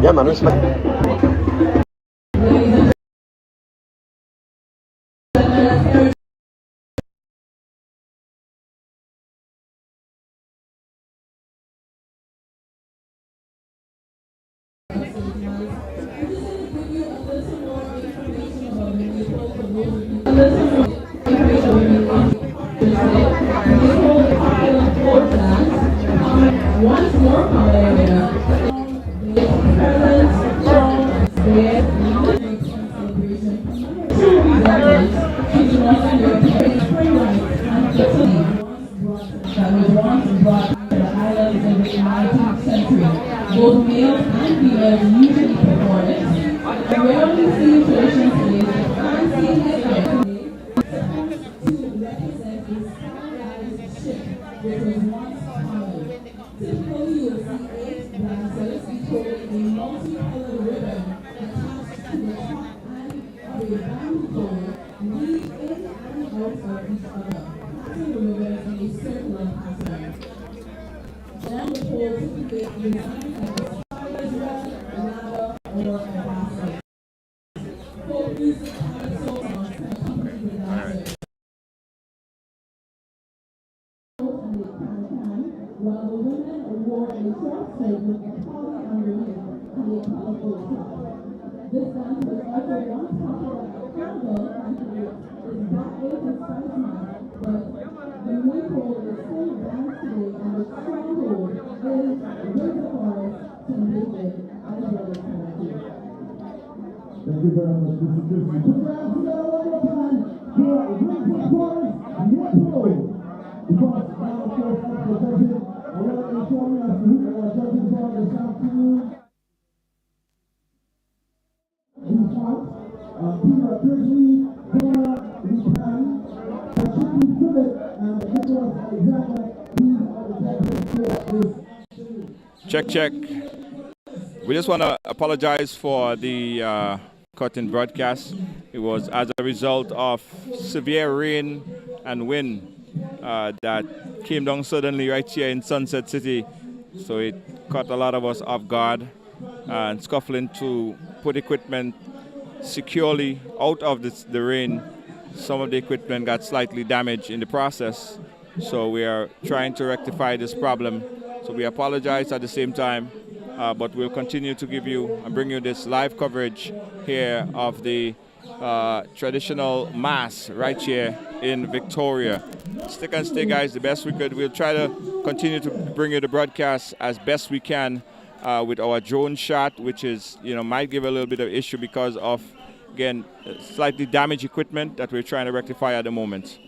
Yeah, man, respect. Once more, that was once brought to the islands in the 19th century. Both males and females usually perform it. And rarely see traditions today with fancy headwear to represent a stylized ship, which was once common. Typically, you will see 8 dancers controlling a multicolored ribbon attached to the top end of a bamboo pole, weave in and out of each other, passing the ribbon in a circular pattern. Then the pole typically is designed as a stylized ladder or a basket. Folk music and soul songs accompany the dancers. While the women wore a short skirt with a collar underneath and a colorful top. This dance was also once popular at carnival and is that way to Spiceman, but the maypole is still danced today and the stronghold is with the forest to make it as well as Tennessee. Thank you very much, Mr. Christie. Put your hands together one more time for Winter Forest and Maypole. Because now, of course, that's the judges. I want to inform you as to who our judges are this afternoon. In front, Peter Grizzly, Dora Lucan, Chicky Phillip, and Nicholas Alexander. These are the judges for this. Check. We just want to apologize for the cut in broadcast. It was as a result of severe rain and wind that came down suddenly right here in Sunset City. So it caught a lot of us off guard and scuffling to put equipment securely out of the rain. Some of the equipment got slightly damaged in the process. So we are trying to rectify this problem. So we apologize at the same time, but we'll continue to give you and bring you this live coverage here of the traditional mass right here in Victoria. Stick and stay, guys, the best we could. We'll try to continue to bring you the broadcast as best we can with our drone shot, which is, might give a little bit of issue because of, again, slightly damaged equipment that we're trying to rectify at the moment.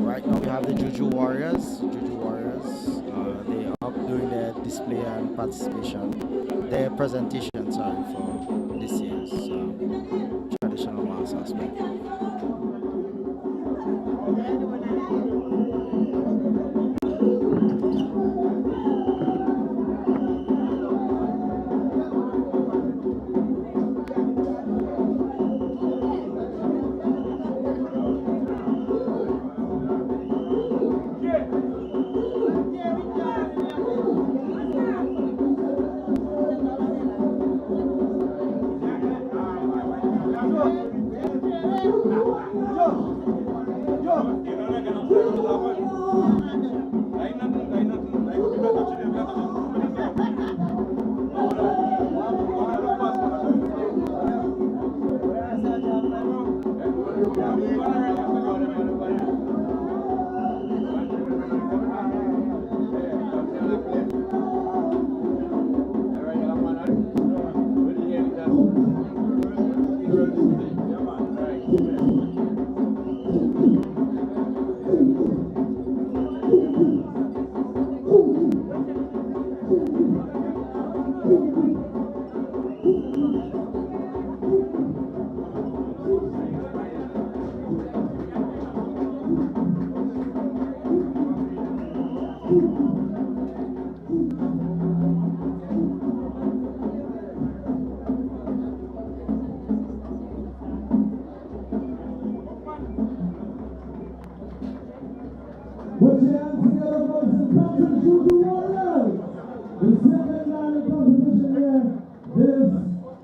Right now we have the Juju Warriors. They are doing their display and participation, their presentation, for this year's traditional mass aspect. Put your hands together, folks, and come to the Shooting Warriors. The second line of competition here this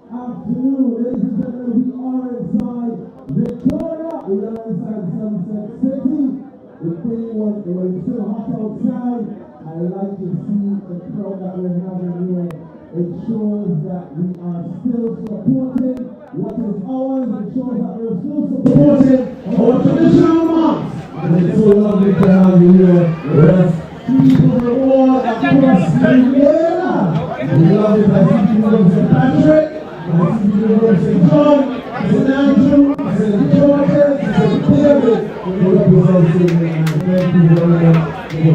afternoon. Ladies and gentlemen, we are inside Victoria. We are inside Sunset City. The thing was, it was still hot outside. I like to see the crowd that we're having here. It shows that we are still supporting what is ours. It shows that we're still supporting our traditional marks. And it's so lovely to have you here with us. People from all across Nigeria. We love it. I see people from St. Patrick. I see people from St. John, St. Andrew, St. George's, St. David. We represent you, and thank you very much for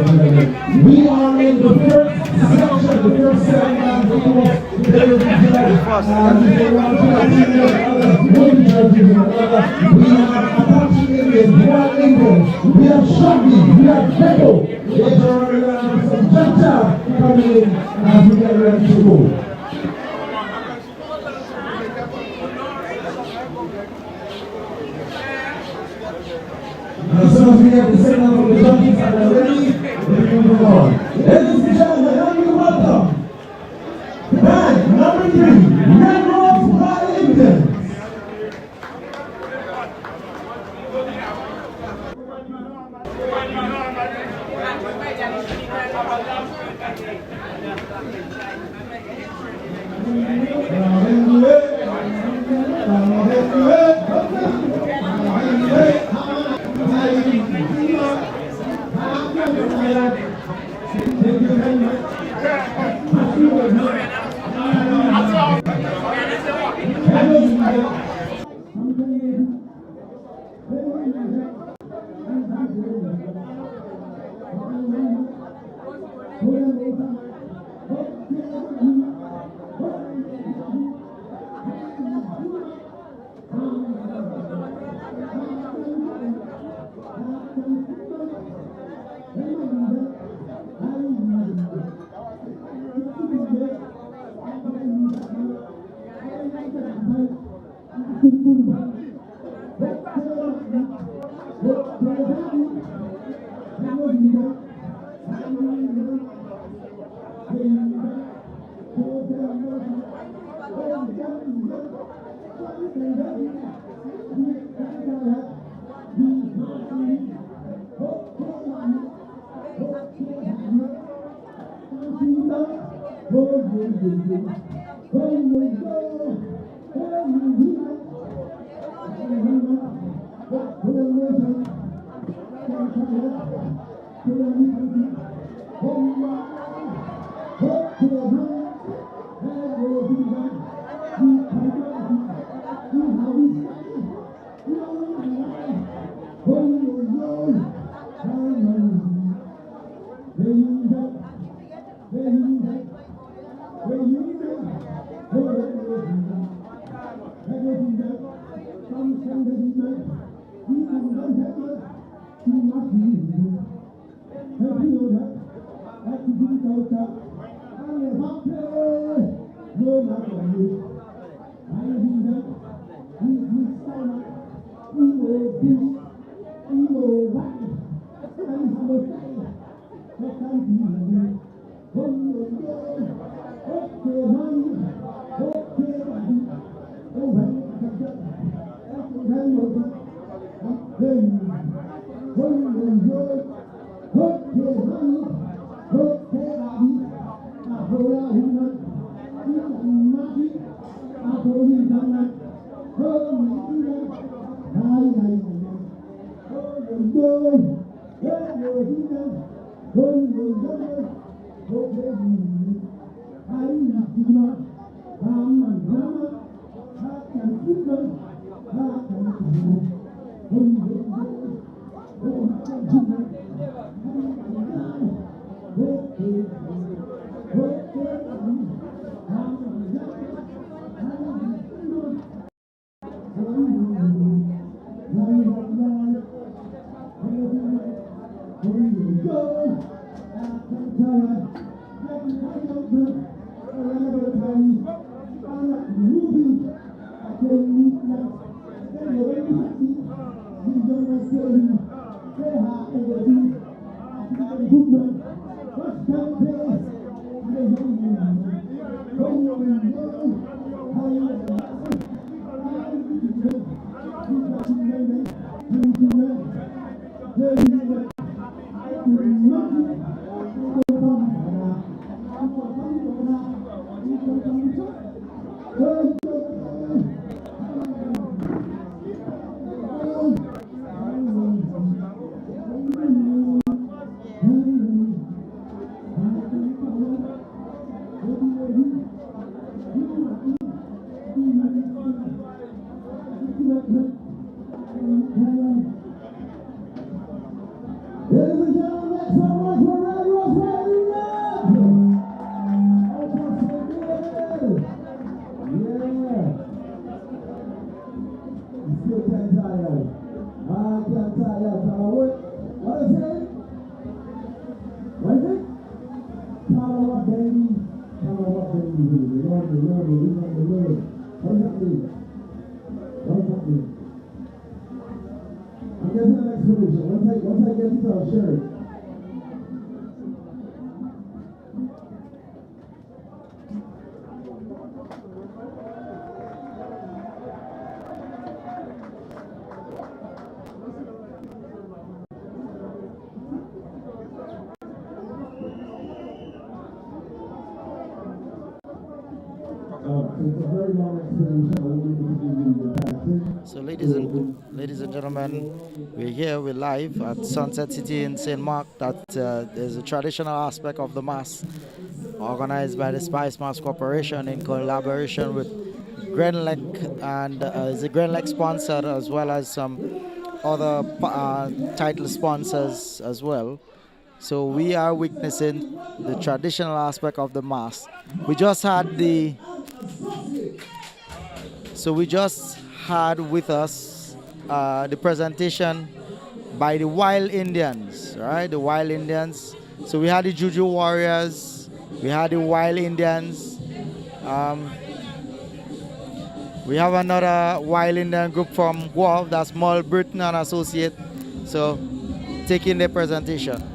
joining us. We are in the first section, the first segment, of course. There is a judge, and there are judges and others, women judges and others. We have Apache Indians, White Indians, we have Shaggy, we have Peppo. Later on, we have some Jaja coming in as we get ready to go. As soon as we get the signal from the judges and they're ready, we can move on. Ladies and gentlemen, help me welcome band number 3, Red Rose White Indians. So ladies and gentlemen, we're here, we're live at Sunset City in St. Mark. That there's a traditional aspect of the mass organized by the Spice Mass Corporation in collaboration with Grenlec, and is a Grenlec sponsored, as well as some other title sponsors as well. So we are witnessing the traditional aspect of the mass. We just had with us the presentation by the Wild Indians, right? The Wild Indians. So we had the Juju Warriors, we had the Wild Indians. We have another Wild Indian group from Guelph, that's Small Britain and Associate. So taking the presentation.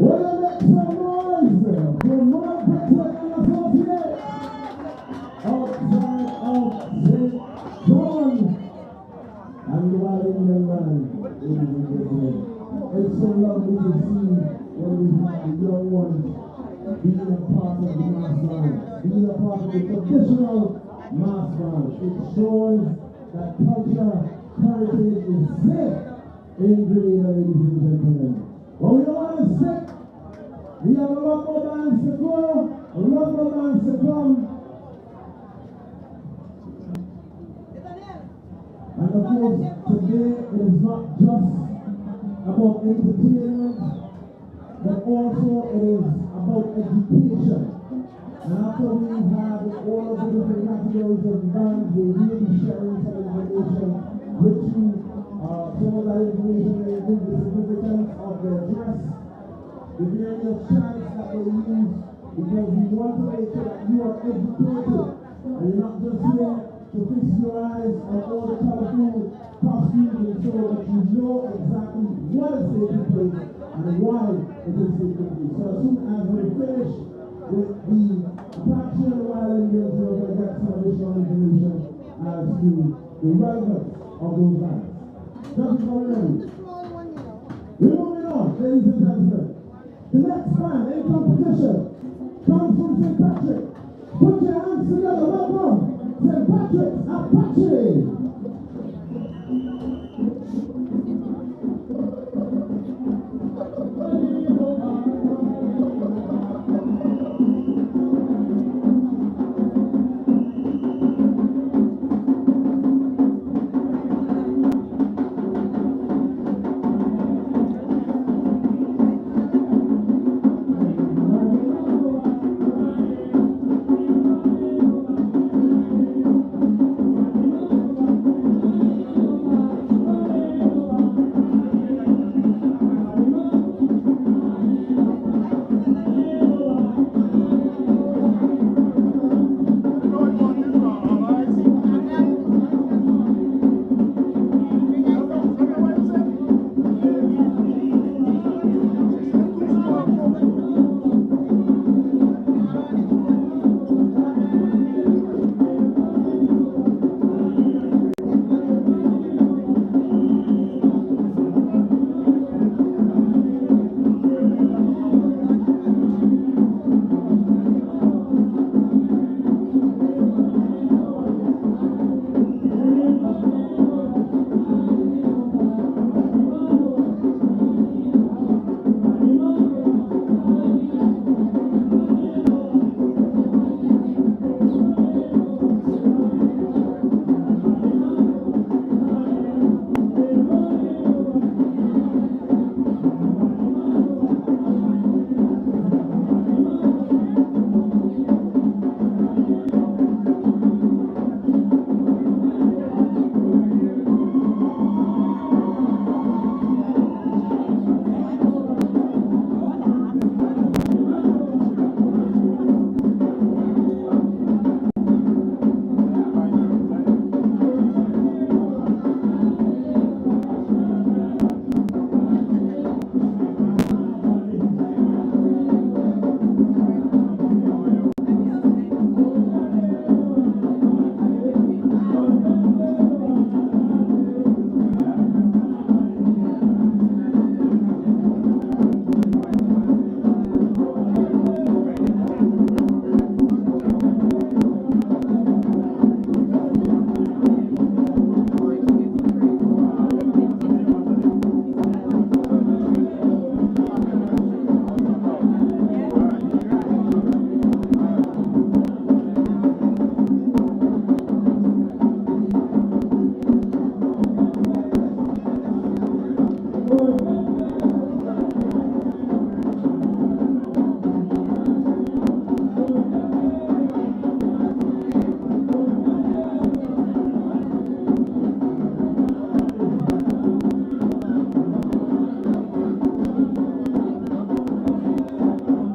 Well, make some noise for Mark Brooklyn and Associates outside of St. John and the Wild Indian Band. It's so lovely to see when we have the young ones being a part of the mass band, being a part of the traditional mass band. It shows that culture, heritage is safe in Grenada, ladies and gentlemen. But we don't want to sit. We have a lot more bands to go, a lot more bands to come. And of course, today it is not just about entertainment, but also it is about education. And after we have all of the different categories of bands, we will be sharing some information with you. Some of that information may include the significance of their dress, the various chants that they use, because we want to make sure that you are educated and you're not just here to fix your eyes on all the colorful costumes and so that you know exactly what is taking place and why it is taking place. So as soon as we finish with the Apache and the Wild Indians, we're going to get some additional information as to the relevance of those bands. Judges are ready. We're moving on, ladies and gentlemen. The next band in competition comes from St. Patrick. Put your hands together, welcome, St. Patrick's Apache.